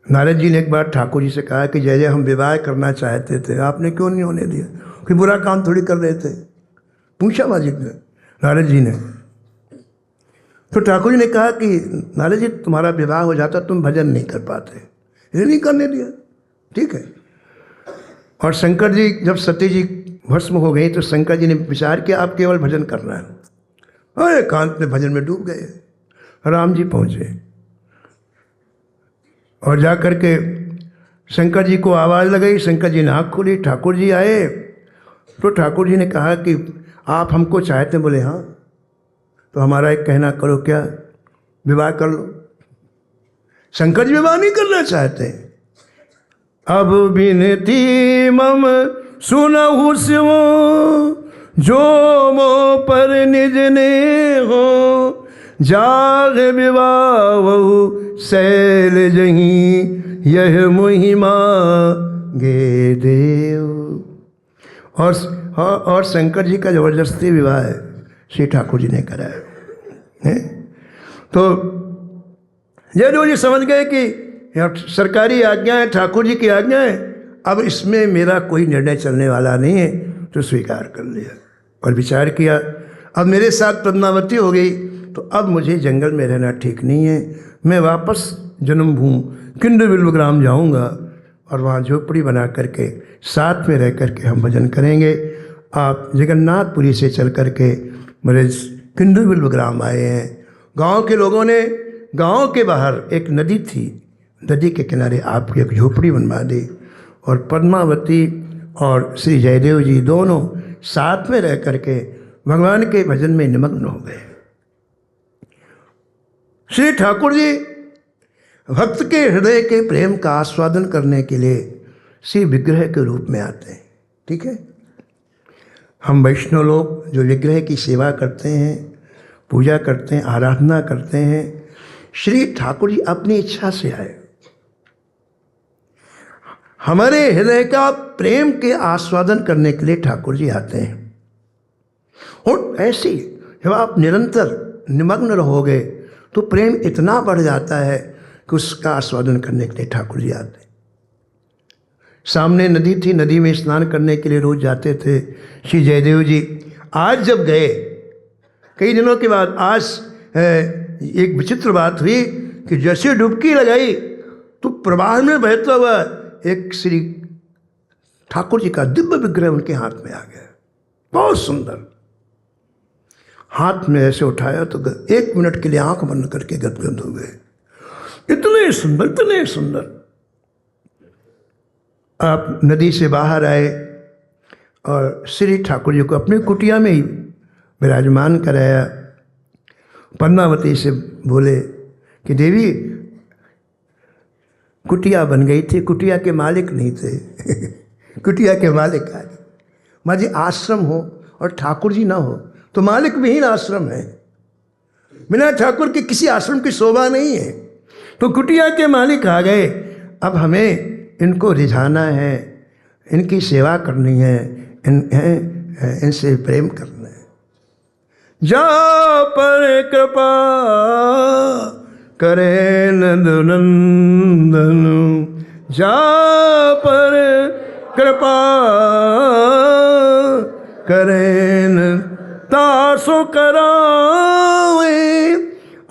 नारद जी ने एक बार ठाकुर जी से कहा कि जय जय हम विवाह करना चाहते थे, आपने क्यों नहीं होने दिया, कोई बुरा काम थोड़ी कर रहे थे, पूछा माजिद ने, नारद जी ने। तो ठाकुर जी ने कहा कि नारद जी तुम्हारा विवाह हो जाता तुम भजन नहीं कर पाते, ये नहीं करने दिया, ठीक है। और शंकर जी जब सती जी भस्म हो गई तो शंकर जी ने विचार किया आप केवल भजन करना है, और एकांत में भजन में डूब गए। राम जी पहुँचे, और जा कर के शंकर जी को आवाज़ लगाई। शंकर जी ने आँख खोली, ठाकुर जी आए। तो ठाकुर जी ने कहा कि आप हमको चाहते हैं? बोले हाँ। तो हमारा एक कहना करो, क्या विवाह कर लो। शंकर जी विवाह नहीं करना चाहते। अब बिनती मम सुनहु शिव, जो मो पर निज ने हो, जाग विवाह बहु शैल जही, यह महिमा गे देव। और शंकर जी का जबरदस्ती विवाह है श्री ठाकुर जी ने कराया है। तो जयदेव जी समझ गए कि सरकारी आज्ञा है, ठाकुर जी की आज्ञा है, अब इसमें मेरा कोई निर्णय चलने वाला नहीं है, तो स्वीकार कर लिया। और विचार किया, अब मेरे साथ पद्मावती हो गई, तो अब मुझे जंगल में रहना ठीक नहीं है। मैं वापस जन्मभूमि किंडु बिल्व ग्राम जाऊँगा और वहाँ झोपड़ी बना करके साथ में रह करके हम भजन करेंगे। आप जगन्नाथपुरी से चल करके मेरे किंडु बिल्व ग्राम आए हैं। गांव के लोगों ने गांव के बाहर एक नदी थी, नदी के किनारे आपकी एक झोपड़ी बनवा दी और पद्मावती और श्री जयदेव जी दोनों साथ में रह करके भगवान के भजन में निमग्न हो गए। श्री ठाकुर जी भक्त के हृदय के प्रेम का आस्वादन करने के लिए श्री विग्रह के रूप में आते हैं। ठीक है, हम वैष्णव लोग जो विग्रह की सेवा करते हैं, पूजा करते हैं, आराधना करते हैं, श्री ठाकुर जी अपनी इच्छा से आए। हमारे हृदय का प्रेम के आस्वादन करने के लिए ठाकुर जी आते हैं। और ऐसे ही जब आप निरंतर निमग्न रहोगे तो प्रेम इतना बढ़ जाता है कि उसका आस्वादन करने के लिए ठाकुर जी आते हैं। सामने नदी थी, नदी में स्नान करने के लिए रोज जाते थे श्री जयदेव जी। आज जब गए, कई दिनों के बाद, आज एक विचित्र बात हुई कि जैसे डुबकी लगाई तो प्रवाह में बहता हुआ एक श्री ठाकुर जी का दिव्य विग्रह उनके हाथ में आ गया, बहुत सुंदर। हाथ में ऐसे उठाया तो 1 मिनट के लिए आंख बंद करके गदगद हो गए। इतने सुंदर, इतने सुंदर। आप नदी से बाहर आए और श्री ठाकुर जी को अपनी कुटिया में ही विराजमान कराया। पद्मावती से बोले कि देवी, कुटिया बन गई थी, कुटिया के मालिक नहीं थे कुटिया के मालिक आ गए। माँ जी, आश्रम हो और ठाकुर जी ना हो तो मालिक विहीन आश्रम है। बिना ठाकुर के किसी आश्रम की शोभा नहीं है। तो कुटिया के मालिक आ गए। अब हमें इनको रिझाना है, इनकी सेवा करनी है, इनसे प्रेम करना है। जा पर कृपा करे नंदन, जा पर कृपा करे तासो करावे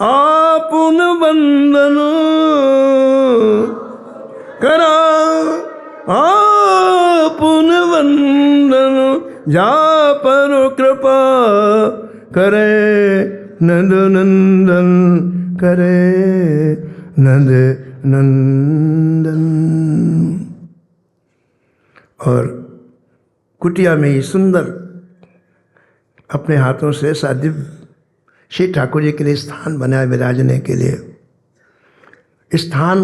आपुन बंदन, करा आपुन वंदन, जा पर कृपा करे नंद नंदन, करे नंद नंदन। और कुटिया में ही सुंदर अपने हाथों से सादिव श्री ठाकुर जी के लिए स्थान बनाया विराजने के लिए। स्थान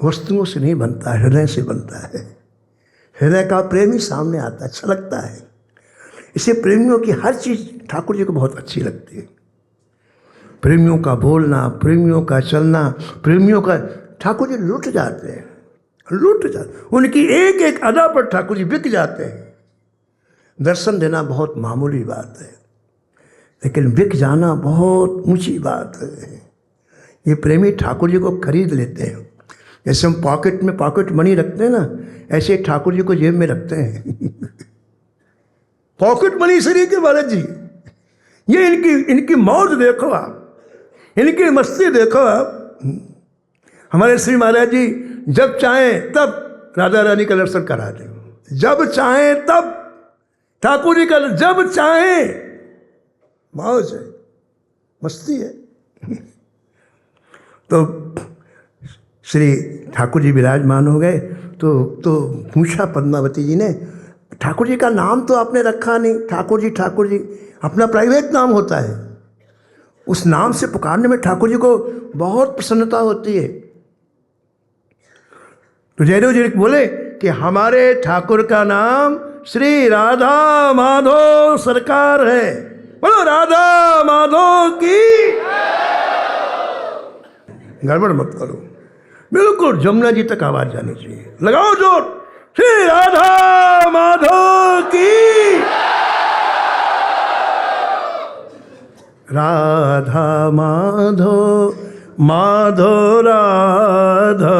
वस्तुओं से नहीं बनता, हृदय से बनता है। हृदय का प्रेम ही सामने आता है, अच्छा लगता है। इसे प्रेमियों की हर चीज़ ठाकुर जी को बहुत अच्छी लगती है। प्रेमियों का बोलना, प्रेमियों का चलना, प्रेमियों का, ठाकुर जी लुट जाते हैं, लुट जाते। उनकी एक एक अदा पर ठाकुर जी बिक जाते हैं। दर्शन देना बहुत मामूली बात है, लेकिन बिक जाना बहुत ऊंची बात है। ये प्रेमी ठाकुर जी को खरीद लेते हैं। जैसे हम पॉकेट में पॉकेट मनी रखते हैं ना, ऐसे ठाकुर जी को जेब में रखते हैं पॉकेट मनी श्री के बालाजी जी, ये इनकी मौज देखो आप, इनकी मस्ती देखो आप। हमारे श्री महाराज जी जब चाहें तब राधा रानी का दर्शन करा दें, जब चाहें तब ठाकुर जी का, जब चाहें। मौज है, मस्ती है। तो श्री ठाकुर जी विराजमान हो गए तो पूछा पद्मावती जी ने, ठाकुर जी का नाम तो आपने रखा नहीं, ठाकुर जी अपना प्राइवेट नाम होता है, उस नाम से पुकारने में ठाकुर जी को बहुत प्रसन्नता होती है। तो जयदेव जी बोले कि हमारे ठाकुर का नाम श्री राधा माधव सरकार है, बोलो राधा माधव की। गड़बड़ मत करो, बिल्कुल जमुना जी तक आवाज जानी चाहिए, लगाओ जोर, श्री राधा माधव की। राधा माधव माधव राधा,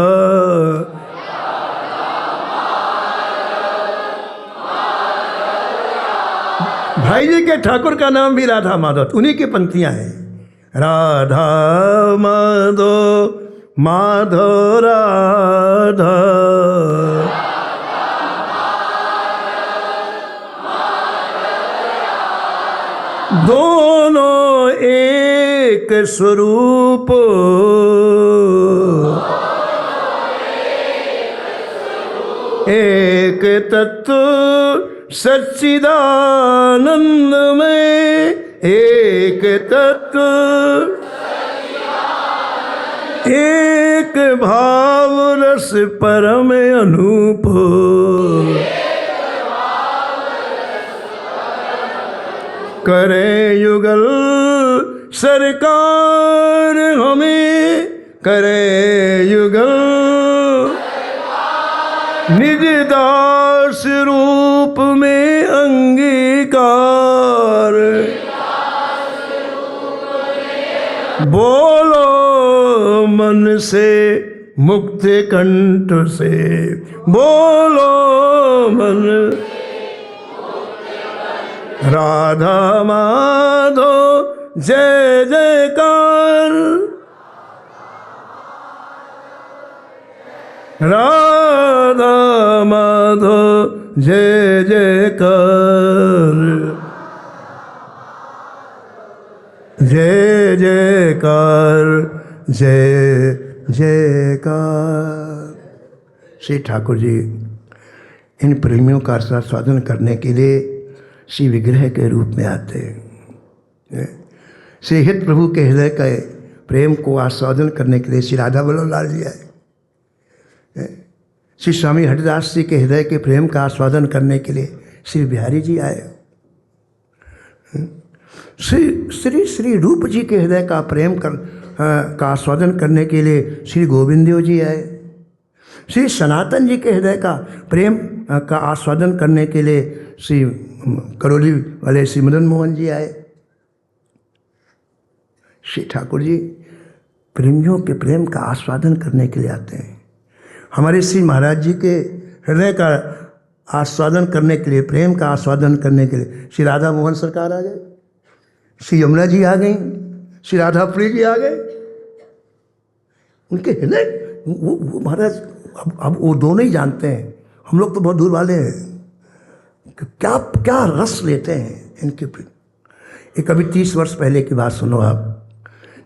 भाई जी के ठाकुर का नाम भी राधा माधव, उन्हीं की पंक्तियां हैं। राधा माधव माधव राधा, दोनों एक स्वरूप, एक तत्व सच्चिदानंद में, एक तत्व एक भाव रस परम अनूप, करे युगल सरकार हमें, करे युगल निज दास रूप में अंगीकार, बोलो मन से मुक्त कंठ से, बोलो मन। राधा माधव जय जयकार, राधा माधव जय जयकार, जय जयकार जय जयकार। श्री ठाकुर जी इन प्रेमियों का आस्वादन करने के लिए श्री विग्रह के रूप में आते हैं। श्री हित प्रभु के हृदय के प्रेम को आस्वादन करने के लिए श्री राधा वल्लभ लाल जी आए। श्री स्वामी हरिदास जी के हृदय के प्रेम का आस्वादन करने के लिए श्री बिहारी जी आए। श्री श्री रूप जी के हृदय का प्रेम का आस्वादन करने के लिए श्री गोविंद देव जी आए। श्री सनातन जी के हृदय का प्रेम का आस्वादन करने के लिए श्री करौली वाले श्री मदन मोहन जी आए। श्री ठाकुर जी प्रेमियों के प्रेम का आस्वादन करने के लिए आते हैं। हमारे श्री महाराज जी के हृदय का आस्वादन करने के लिए, प्रेम का आस्वादन करने के लिए श्री राधा मोहन सरकार आ गए, श्री यमुना जी आ गई, श्री राधा प्रिय जी आ गए। उनके हृदय वो महाराज अब वो दोनों ही जानते हैं, हम लोग तो बहुत दूर वाले हैं, क्या क्या रस लेते हैं इनके प्रेम। एक अभी 30 वर्ष पहले की बात सुनो आप।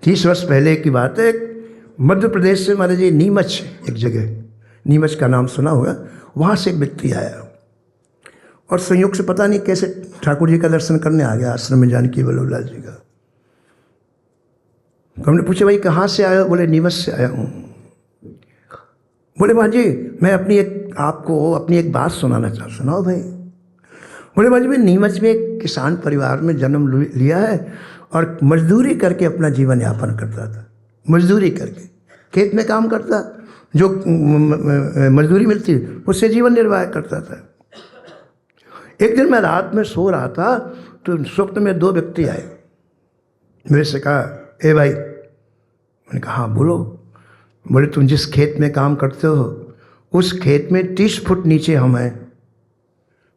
30 वर्ष पहले की बात है, मध्य प्रदेश से महाराज जी नीमच, एक जगह नीमच का नाम सुना होगा, वहाँ से एक व्यक्ति आया और संयोग से पता नहीं कैसे ठाकुर जी का दर्शन करने आ गया आश्रम में जानकी वल्लभ लाल जी का। हमने पूछा भाई कहाँ से आया? बोले नीमच से आया हूँ। बोले महाराज जी मैं आपको अपनी एक बात सुनाना चाहता, सुनाओ भाई। बोले महाराज जी मैं नीमच में एक किसान परिवार में जन्म लिया है और मजदूरी करके अपना जीवन यापन करता था। मजदूरी करके खेत में काम करता, जो मजदूरी मिलती उससे जीवन निर्वाह करता था। एक दिन मैं रात में सो रहा था तो स्वप्न में 2 व्यक्ति आए, मेरे से कहा ए भाई। मैंने कहा हाँ बोलो। बोले तुम जिस खेत में काम करते हो उस खेत में 30 फुट नीचे हम हैं,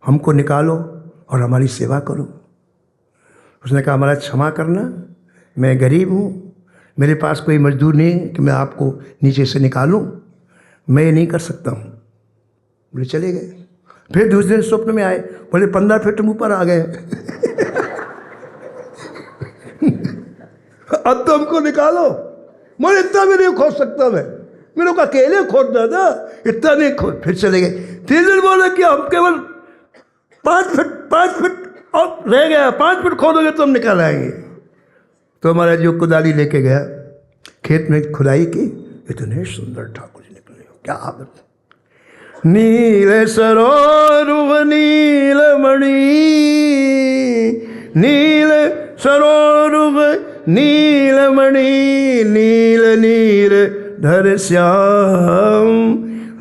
हमको निकालो और हमारी सेवा करो। उसने कहा महाराज क्षमा करना, मैं गरीब हूँ, मेरे पास कोई मजदूर नहीं है कि मैं आपको नीचे से निकालूं, मैं ये नहीं कर सकता हूँ। बोले चले गए। फिर दूसरे दिन स्वप्न में आए, बोले 15 फीट तुम ऊपर आ गए अब तो हमको निकालो। बोले इतना भी नहीं खोज सकता मैं, मेरे को अकेले खोदना था, इतना नहीं खोद। फिर चले गए। 3 दिन बोले कि हम केवल 5 फीट और रह गया, 5 फीट खोदोगे तो हम निकाल आएंगे। तो हमारा जो कुदाली लेके गया, खेत में खुदाई की, इतने सुंदर ठाकुर जी निकले, क्या आदत। नील सरोरुह नीलमणि, नील सरोरुह नीलमणि, नील नीर धर श्याम,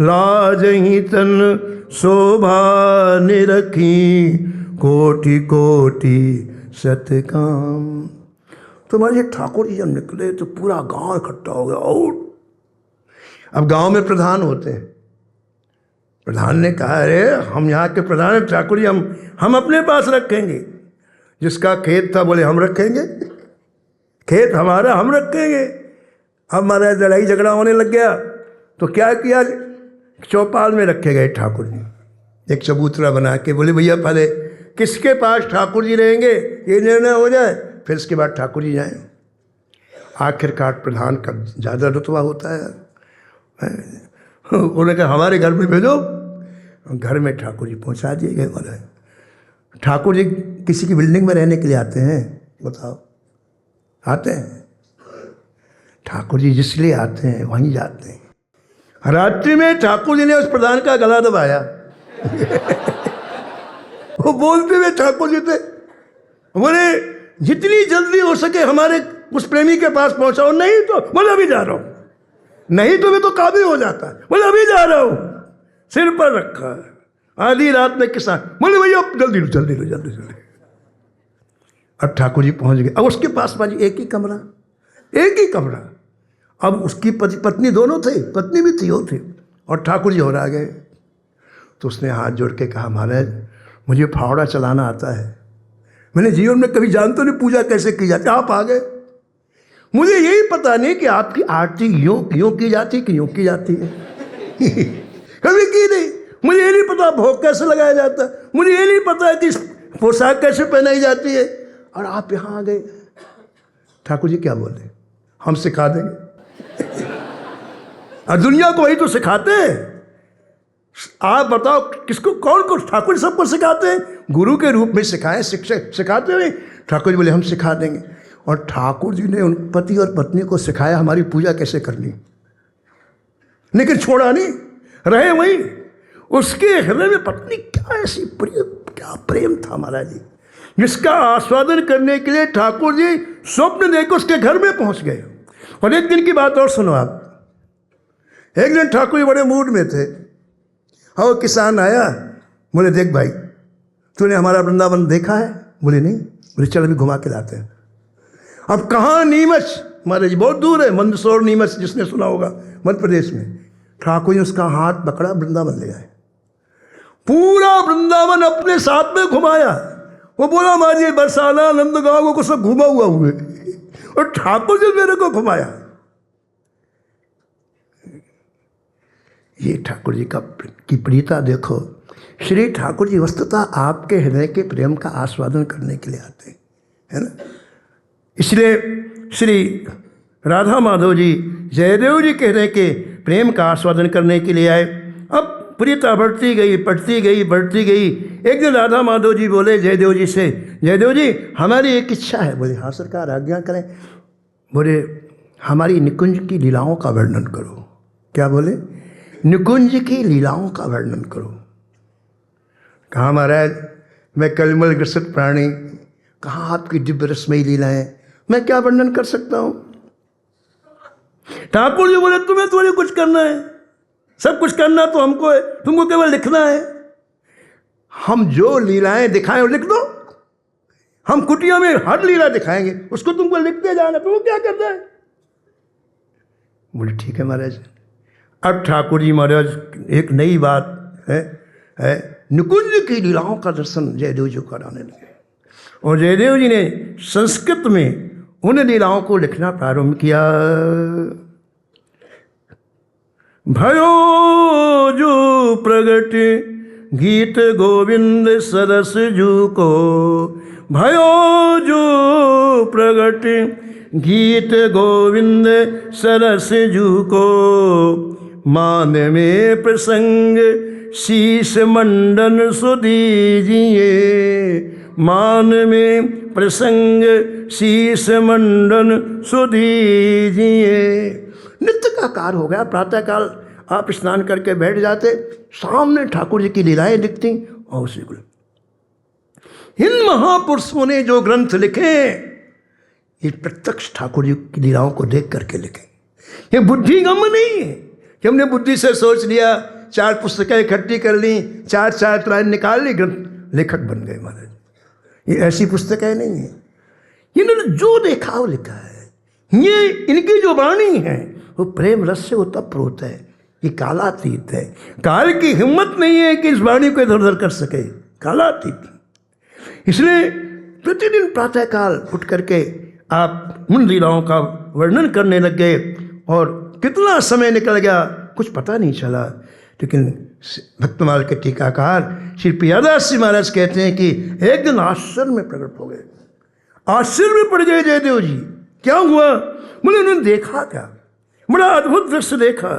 लाजहि तन शोभा निरखी, कोटि कोटि सतकाम। तो हमारे ठाकुर जी जब निकले तो पूरा गांव इकट्ठा हो गया। और अब गांव में प्रधान होते हैं। प्रधान ने कहा, अरे हम यहाँ के प्रधान हैं ठाकुर जी, हम अपने पास रखेंगे। जिसका खेत था बोले हम रखेंगे, खेत हमारा, हम रखेंगे। अब हमारा लड़ाई झगड़ा होने लग गया। तो क्या किया, चौपाल में रखे गए ठाकुर जी, एक चबूतरा बना के। बोले भैया पहले किसके पास ठाकुर जी रहेंगे ये निर्णय हो जाए, फिर इसके बाद ठाकुर जी जाएं। आखिरकार प्रधान का ज़्यादा रुतबा होता है। उन्होंने कहा हमारे घर में भेजो। घर में ठाकुर जी पहुंचा दिए गए। बोले ठाकुर जी किसी की बिल्डिंग में रहने के लिए आते हैं? बताओ, आते हैं? ठाकुर जी जिसलिए आते हैं वहीं जाते हैं। रात्रि में ठाकुर जी ने उस प्रधान का गला दबाया। वो बोलते हुए ठाकुर जी थे, बोले जितनी जल्दी हो सके हमारे उस प्रेमी के पास पहुंचाओ। नहीं तो बोले अभी जा रहा हूं, नहीं तो मैं तो काबिल हो जाता है। बोले अभी जा रहा हूं, सिर पर रखा है। आधी रात में किसान बोले भैया जल्दी लो जल्दी लो जल्दी जल्दी। अब ठाकुर जी पहुंच गए। अब उसके पास बाजी एक ही कमरा। अब उसकी पत्नी दोनों थे, पत्नी भी थी, वो थी, और ठाकुर जी और आ गए। तो उसने हाथ जोड़ के कहा, महाराज मुझे फावड़ा चलाना आता है, मैंने जीवन में कभी जानता नहीं पूजा कैसे की जाती, आप आ गए। मुझे यही पता नहीं कि आपकी आरती यूं की जाती है कि यूं की जाती है। कभी की नहीं। मुझे ये नहीं पता भोग कैसे लगाया जाता है, मुझे ये नहीं पता कि पोशाक कैसे पहनाई जाती है, और आप यहाँ आ गए। ठाकुर जी क्या बोले, हम सिखा देंगे। और दुनिया को वही तो सिखाते हैं। आप बताओ किसको, कौन को? ठाकुर सबको सिखाते हैं, गुरु के रूप में सिखाएं, शिक्षक सिखाते हुए। ठाकुर जी बोले हम सिखा देंगे। और ठाकुर जी ने उन पति और पत्नी को सिखाया हमारी पूजा कैसे करनी, लेकिन छोड़ा नहीं, रहे वही। उसके हृदय में पत्नी क्या ऐसी क्या प्रेम था महाराज जी, जिसका आस्वादन करने के लिए ठाकुर जी स्वप्न देकर उसके घर में पहुंच गए। और एक दिन की बात और सुनो आप। एक दिन ठाकुर जी बड़े मूड में थे, और किसान आया। बोले देख भाई तूने हमारा वृंदावन देखा है? बोले नहीं। बोले चल अभी घुमा के लाते हैं। अब कहाँ? नीमच, महाराज जी बहुत दूर है, मंदसौर नीमच, जिसने सुना होगा, मध्य प्रदेश में। ठाकुर जी उसका हाथ पकड़ा, वृंदावन ले आए, पूरा वृंदावन अपने साथ में घुमाया। वो बोला मारिए बरसाना नंदगांव को सब घुमा हुआ हुए, और ठाकुर जी मेरे को घुमाया। ये ठाकुर जी की प्रियता देखो। श्री ठाकुर जी वस्तुतः आपके हृदय के प्रेम का आस्वादन करने के लिए आते हैं, है ना। इसलिए श्री राधा माधव जी जयदेव जी के हृदय के प्रेम का आस्वादन करने के लिए आए। अब प्रियता बढ़ती गई, बढ़ती गई। एक दिन राधा माधव जी बोले जयदेव जी से, जयदेव जी हमारी एक इच्छा है। बोले हाँ सरकार आज्ञा करें। बोले हमारी निकुंज की लीलाओं का वर्णन करो। क्या बोले? निकुंज की लीलाओं का वर्णन करो। कहाँ महाराज मैं कलिमल ग्रसित प्राणी, कहाँ आपकी दिव्य रसमयी लीलाएं, मैं क्या वर्णन कर सकता हूँ? ठाकुर जी बोले तुम्हें थोड़ी कुछ करना है, सब कुछ करना तो हमको है, तुमको केवल लिखना है। हम जो लीलाएं दिखाएं वो लिख दो, हम कुटिया में हर लीला दिखाएंगे, उसको तुमको लिखते जाना, तुमको क्या करना है? बोले ठीक है महाराज। अब ठाकुर जी महाराज एक नई बात है निकुंज की लीलाओं का दर्शन जयदेव जी को कराने लगे, और जयदेव जी ने संस्कृत में उन लीलाओं को लिखना प्रारंभ किया। भयो जो प्रगट गीत गोविंद सरस जू को, भयो जो प्रगट गीत गोविंद सरस जू को, मान में प्रसंग शीश मंडन सो दीजिए, मान में प्रसंग शीश मंडन सो दीजिए। नित्य का कार्य हो गया। प्रातःकाल आप स्नान करके बैठ जाते, सामने ठाकुर जी की लीलाएं दिखती और उसी को। इन महापुरुषों ने जो ग्रंथ लिखे ये प्रत्यक्ष ठाकुर जी की लीलाओं को देख करके लिखे। ये बुद्धिगम नहीं है कि हमने बुद्धि से सोच लिया, 4 पुस्तकें इकट्ठी कर ली, 4 लाइन निकाल ली, ग्रंथ लेखक बन गए महाराज। ये ऐसी पुस्तकें नहीं है। इन्होंने जो देखा वो लिखा है। ये इनकी जो वाणी है वो प्रेम रस से ओतप्रोत है। ये कालातीत है। काल की हिम्मत नहीं है कि इस वाणी को इधर उधर कर सके। कालातीत। इसलिए प्रतिदिन प्रातःकाल उठ करके आप उन लीलाओं का वर्णन करने लग गए और कितना समय निकल गया कुछ पता नहीं चला। लेकिन भक्तमाल के टीकाकार श्री प्रियादास जी महाराज कहते हैं कि एक दिन आश्चर्य में प्रकट हो गए। आश्चर्य में पड़ गए जयदेव जी। क्या हुआ? बोले उन्होंने देखा क्या? बड़ा अद्भुत दृश्य देखा।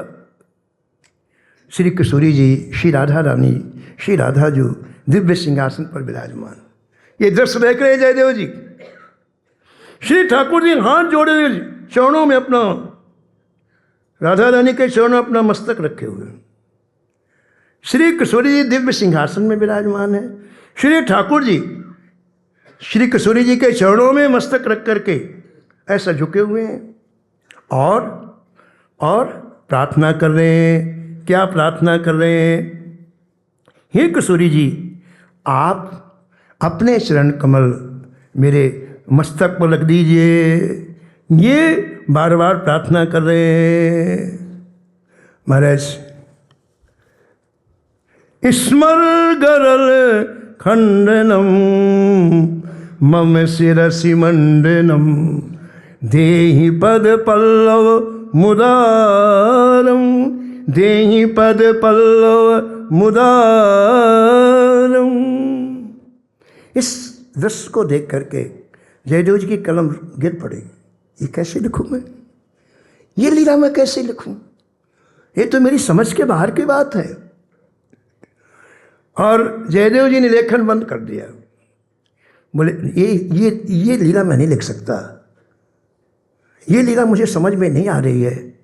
श्री किशोरी जी, श्री राधा रानी, श्री राधा जो दिव्य सिंहासन पर विराजमान, ये दृश्य देख रहे जयदेव जी। श्री ठाकुर जी हाथ जोड़े चरणों में अपना, राधा रानी के चरणों में अपना मस्तक रखे हुए। श्री किशोरी जी दिव्य सिंहासन में विराजमान है। श्री ठाकुर जी श्री किशोरी जी के चरणों में मस्तक रख करके ऐसा झुके हुए हैं और प्रार्थना कर रहे हैं। क्या प्रार्थना कर रहे हैं? हे किशोरी जी, आप अपने चरण कमल मेरे मस्तक पर रख दीजिए। ये बार बार प्रार्थना कर रहे हैं। महाराज, स्मर गरल खंडनम मम शिरसि मंडनम देहि पद पल्लव मुदारम, देहि पद पल्लव मुदारम। इस दृश्य को देख करके जयदेव जी की कलम गिर पड़ी। ये कैसे लिखूं मैं? ये लीला मैं कैसे लिखूं? ये तो मेरी समझ के बाहर की बात है। और जयदेव जी ने लेखन बंद कर दिया। बोले ये लीला मैं नहीं लिख सकता। ये लीला मुझे समझ में नहीं आ रही है,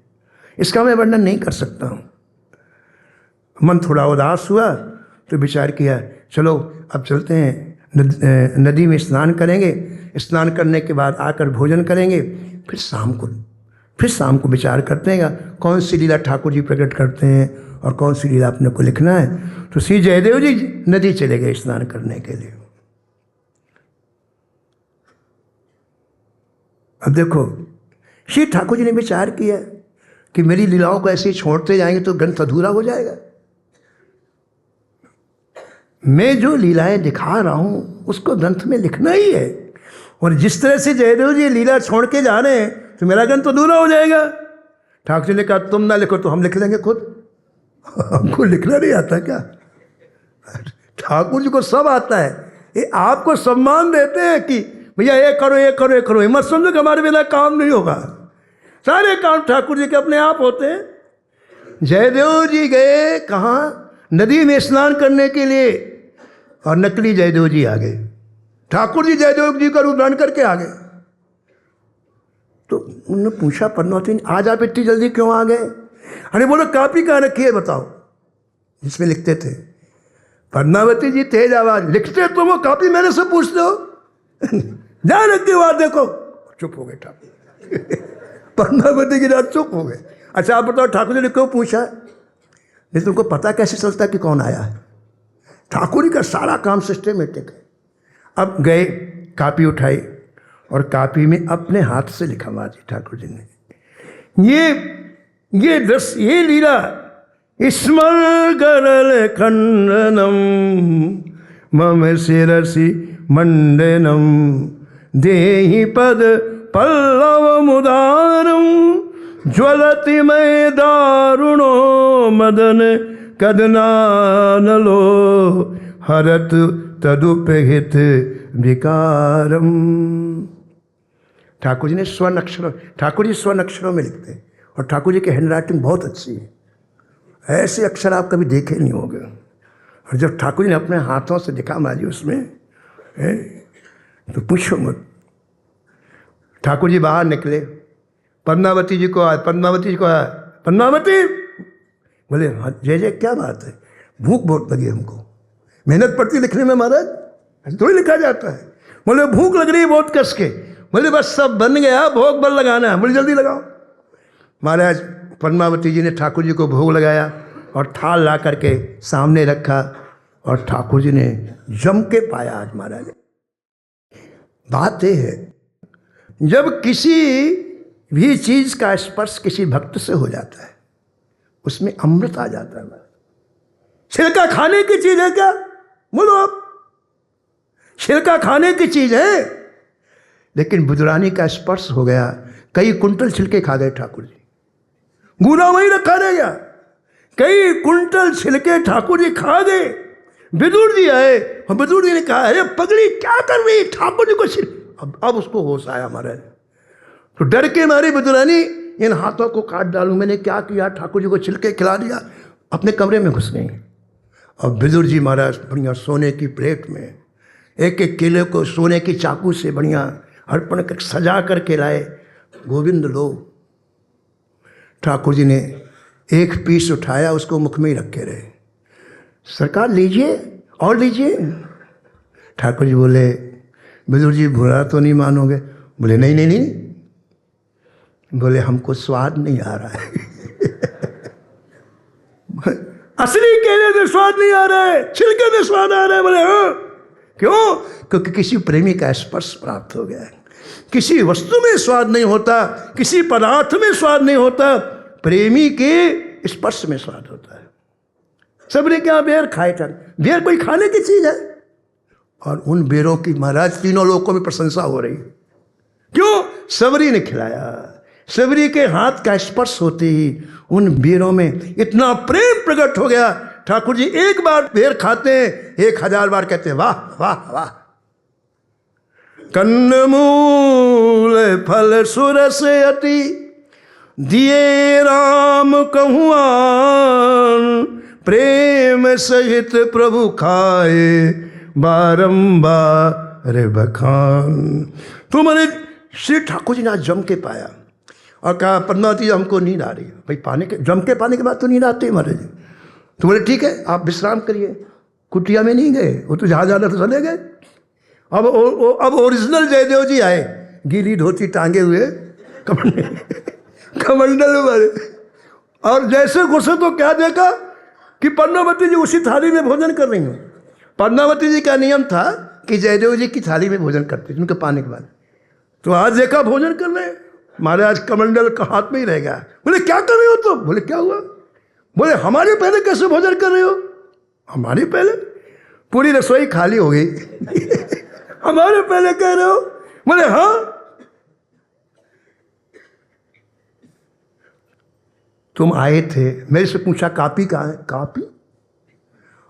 इसका मैं वर्णन नहीं कर सकता हूँ। मन थोड़ा उदास हुआ तो विचार किया, चलो अब चलते हैं, नदी में स्नान करेंगे। स्नान करने के बाद आकर भोजन करेंगे, फिर शाम को विचार करते हैं कौन सी लीला ठाकुर जी प्रकट करते हैं और कौन सी लीला अपने को लिखना है। तो श्री जयदेव जी नदी चले गए स्नान करने के लिए। अब देखो, श्री ठाकुर जी ने विचार किया कि मेरी लीलाओं को ऐसे ही छोड़ते जाएंगे तो ग्रंथ अधूरा हो जाएगा। मैं जो लीलाएं दिखा रहा हूं उसको ग्रंथ में लिखना ही है, और जिस तरह से जयदेव जी लीला छोड़ के जा रहे हैं तो मेरा ग्रंथ अधूरा हो जाएगा। ठाकुर जी ने कहा तुम ना लिखो तो हम लिख लेंगे खुद। हमको लिखना नहीं आता क्या? ठाकुर जी को सब आता है। ये आपको सम्मान देते हैं कि भैया ये करो ये करो ये करो। मत समझो कि हमारे बिना काम नहीं होगा। सारे काम ठाकुर जी के अपने आप होते हैं। जयदेव जी गए कहाँ? नदी में स्नान करने के लिए, और नकली जयदेव जी आ गए। ठाकुर जी जयदेव जी का रूप धारण करके आ गए। तो उन्होंने पूछा पद्मावती, आज आप इतनी जल्दी क्यों आ गए? अरे बोलो कापी कहाँ रखी है बताओ, जिसमें लिखते थे। पद्मावती जी तेज आवाज, लिखते तो वो कापी मेरे से पूछते हो? जा रखी बात देखो। चुप हो गए ठाकुर। पद्मावती की रात चुप हो गए। अच्छा आप बताओ ठाकुर जी ने क्यों पूछा? नहीं तुमको पता कैसे चलता कि कौन आया है? ठाकुर जी का सारा काम सिस्टमेटिक है। अब गए, कापी उठाई और कापी में अपने हाथ से लिखा महाराज ठाकुर जी ने। ये दृश्य, ये लीला, स्मर गरल खंडनम मम शिरसि मंडनम देहि पद पल्लव मुदारम ज्वलति मय दारुणो मदन कदनानलो हरत तदुपहित विकारम। ठाकुर जी ने स्वर्ण अक्षरों, ठाकुर जी स्वर्ण अक्षरों में लिखते हैं और ठाकुर जी की हैंड राइटिंग बहुत अच्छी है, ऐसे अक्षर आप कभी देखे नहीं होंगे। और जब ठाकुर जी ने अपने हाथों से लिखा महाराज जी उसमें तो पूछो मत। ठाकुर जी बाहर निकले, पद्मावती जी को आए, पद्मावती जी को आए, पद्मावती बोले हाँ जय जय क्या बात है, भूख बहुत लगी हमको। मेहनत पड़ती लिखने में महाराज, थोड़ी लिखा जाता है। बोले भूख लग रही है बहुत कस के। बोले बस सब बन गया, भोग बल लगाना है। बोले जल्दी लगाओ। महाराज पद्मावती जी ने ठाकुर जी को भोग लगाया और थाल ला करके सामने रखा और ठाकुर जी ने जम के पाया। आज महाराज बात यह है, जब किसी भी चीज का स्पर्श किसी भक्त से हो जाता है उसमें अमृत आ जाता है। छिलका खाने की चीज है क्या? बोलो आप, छिलका खाने की चीज है, लेकिन बुजुरानी का स्पर्श हो गया, कई कुंटल छिलके खा गए ठाकुर जी, गुना वहीं रखा रह गया। कई कुंटल छिलके ठाकुर जी खा गए। विदुर जी आए और विदुर जी ने कहा अरे पगली क्या कर रही ठाकुर जी को अब उसको होश आया महाराज। तो डर के मारे विदुरानी इन हाथों को काट डालूं, मैंने क्या किया, ठाकुर जी को छिलके खिला दिया, अपने कमरे में घुस गई। और विदुर जी महाराज बढ़िया सोने की प्लेट में एक एक केले को सोने की चाकू से बढ़िया अर्पण कर सजा करके लाए। गोविंद लो। ठाकुर जी ने एक पीस उठाया, उसको मुख में ही रखे रहे। सरकार लीजिए और लीजिए। ठाकुर जी बोले विदुर जी बुरा तो नहीं मानोगे? बोले नहीं नहीं नहीं। बोले हमको स्वाद नहीं आ रहा है असली केले में स्वाद नहीं आ रहा है, छिलके में स्वाद आ रहा है। बोले हाँ क्यों? क्योंकि किसी प्रेमी का स्पर्श प्राप्त हो गया है। किसी वस्तु में स्वाद नहीं होता, किसी पदार्थ में स्वाद नहीं होता, प्रेमी के स्पर्श में स्वाद होता है। सबने क्या बेर खाए था, बेर कोई खाने की चीज है। और उन बेरों की महाराज तीनों लोगों में प्रशंसा हो रही। क्यों? सबरी ने खिलाया। सबरी के हाथ का स्पर्श होते ही उन बेरों में इतना प्रेम प्रकट हो गया। ठाकुर जी एक बार बेर खाते हैं, 1000 बार कहते हैं वाह वाह वाह। कंदमूल फल सुरस अति दिए राम कहुआन, प्रेम सहित प्रभु खाए बारंबार बखान। तो मैंने श्री ठाकुर जी ने आज जम के पाया और कहा पद्मावती जी हमको नींद आ रही है। भाई पाने के जम के पाने के बाद तो नींद आती है महाराज। तो बोले ठीक है आप विश्राम करिए। कुटिया में नहीं गए, वो तो जहाँ जाना तो चले गए। अब ओरिजिनल जयदेव जी आए, गीली धोती टांगे हुए, कमंडल वाले। और जैसे घुसे तो क्या देखा कि पद्मावती जी उसी थाली में भोजन कर रही हैं। पद्मावती जी का नियम था कि जयदेव जी की थाली में भोजन करते थे उनके पाने के बाद। तो आज देखा भोजन कर रहे हैं, महाराज कमंडल का हाथ में ही रह गया। बोले क्या कर रहे हो तुम? बोले क्या हुआ? बोले हमारे पहले कैसे भोजन कर रहे हो? हमारे पहले? पूरी रसोई खाली हो गई हमारे पहले कह रहे हो? बोले हाँ। तुम आए थे, मेरे से पूछा कापी कहाँ है? कापी?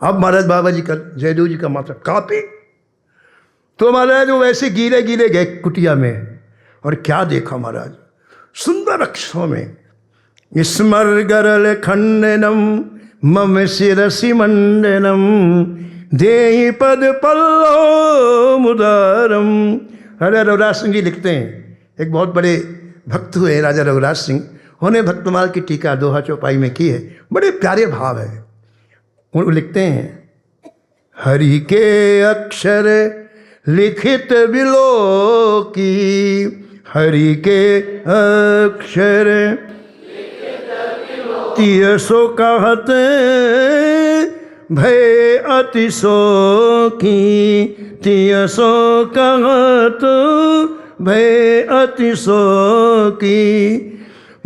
अब महाराज बाबा जी का जयदेव जी का माता कापी। तो महाराज वो वैसे गिरे गिरे गए कुटिया में और क्या देखा महाराज, सुंदर अक्षरों में स्मर गरल खंडनम मम शिरसि मंडनम देहि पद पल्लो मुदारम। राजा रघुराज सिंह जी लिखते हैं, एक बहुत बड़े भक्त हुए राजा रघुराज सिंह, उन्होंने भक्तमाल की टीका दोहा चौपाई में की है। बड़े प्यारे भाव है। वो लिखते हैं हरि के अक्षर लिखित बिलो की, हरि के अक्षर तियसो कहत भय अति सो की, तियसो कहत भय अति सो की।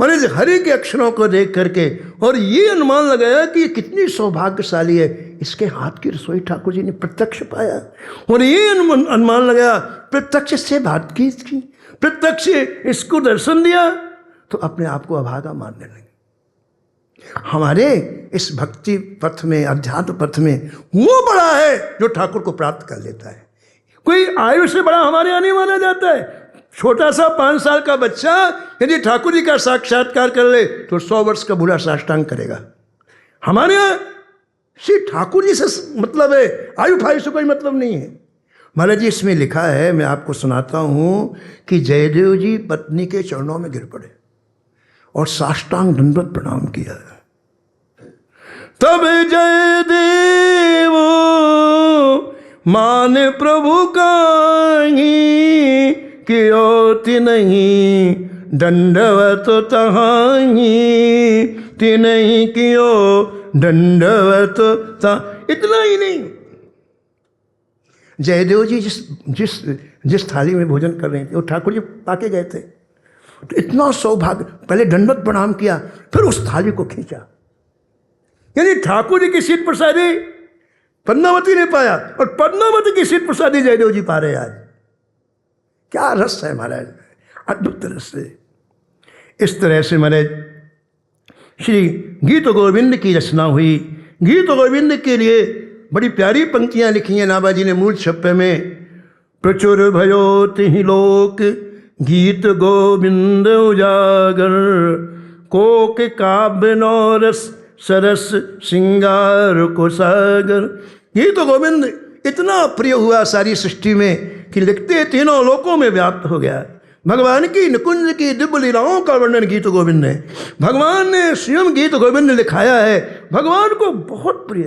मैंने हरि के अक्षरों को देख करके और ये अनुमान लगाया कि ये कितनी सौभाग्यशाली है, इसके हाथ की रसोई ठाकुर जी ने प्रत्यक्ष पाया। और ये अनुमान लगाया प्रत्यक्ष से बात की इसकी, प्रत्यक्ष इसको दर्शन दिया, तो अपने आप को अभागा मानने लगे। हमारे इस भक्ति पथ में, अध्यात्म पथ में वो बड़ा है जो ठाकुर को प्राप्त कर लेता है। कोई आयु से बड़ा हमारे यहाँ नहीं माना जाता है। छोटा सा 5 साल का बच्चा यदि ठाकुर जी का साक्षात्कार कर ले तो 100 वर्ष का बूढ़ा साष्टांग करेगा। हमारे यहाँ श्री ठाकुर जी से मतलब है, आयु फायु से कोई मतलब नहीं है। महाराज जी इसमें लिखा है, मैं आपको सुनाता हूँ कि जयदेव जी पत्नी के चरणों में गिर पड़े और साष्टांग दंडवत प्रणाम किया। तब जयदेव मान प्रभु काही कियो तिनहि दंडवत तहाही तिनहि कियो दंडवत ता। इतना ही नहीं, जयदेव जी जिस थाली में भोजन कर रहे थे वो ठाकुर जी पाके गए थे, तो इतना सौभाग्य, पहले दंडवत प्रणाम किया फिर उस थाली को खींचा। यानी ठाकुर जी की सीट प्रसादी पद्मावती ने पाया और पद्मावती की सीट प्रसादी जयदेव जी पा रहे। आज क्या रस है महाराज, अद्भुत रस है। इस तरह से महाराज श्री गीत गोविंद की रचना हुई। गीत गोविंद के लिए बड़ी प्यारी पंक्तियां लिखी हैं नाभाजी ने मूल छप्पे में। प्रचुर भयो तिहि लोक गीत गोविंद उजागर कोक काव्य नौरस सरस सिंगार को सागर। गीत गोविंद इतना प्रिय हुआ सारी सृष्टि में कि लिखते तीनों लोकों में व्याप्त हो गया। भगवान की निकुंज की दिव्य लीलाओं का वर्णन गीत गोविंद ने, भगवान ने स्वयं गीत गोविंद ने लिखाया है। भगवान को बहुत प्रिय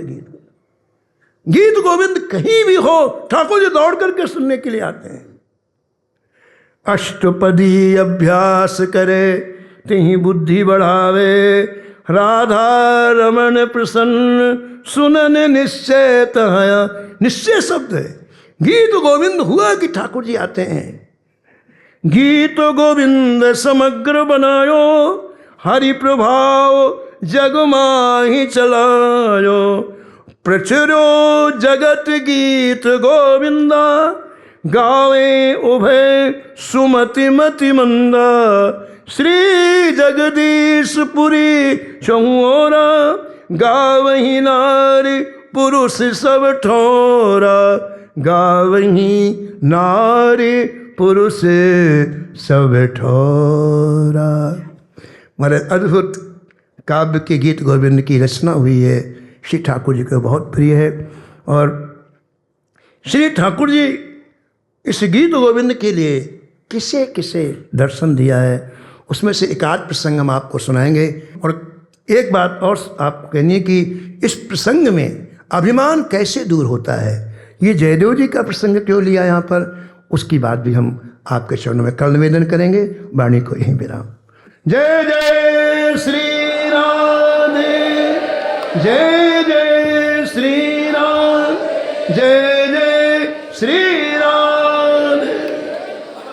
गीत गोविंद कहीं भी हो ठाकुर जी दौड़ करके सुनने के लिए आते हैं। अष्टपदी अभ्यास करे तिहि बुद्धि बढ़ावे राधा रमण प्रसन्न सुनन निश्चय तहया। निश्चय शब्द है। गीत गोविंद हुआ कि ठाकुर जी आते हैं। गीत गोविंद समग्र बनायो हरि प्रभाव जग माहि चलायो। प्रचुरो जगत गीत गोविंदा गावे उभय सुमति मति मंदा। श्री जगदीश पुरी चौरा गावही नारी पुरुष सब ठोरा। गावही नारी पुरुष सब ठोरा। हमारे अद्भुत काव्य के गीत गोविंद की रचना हुई है। श्री ठाकुर जी को बहुत प्रिय है और श्री ठाकुर जी इस गीत गोविंद के लिए किसे किसे दर्शन दिया है उसमें से एक आध प्रसंग हम आपको सुनाएंगे। और एक बात और आप कहनी कि इस प्रसंग में अभिमान कैसे दूर होता है, ये जयदेव जी का प्रसंग क्यों लिया यहाँ पर, उसकी बात भी हम आपके चरणों में कल निवेदन करेंगे। वाणी को यहीं विराम। जय जय श्री राधे, जय जय श्री राम, जय जय श्री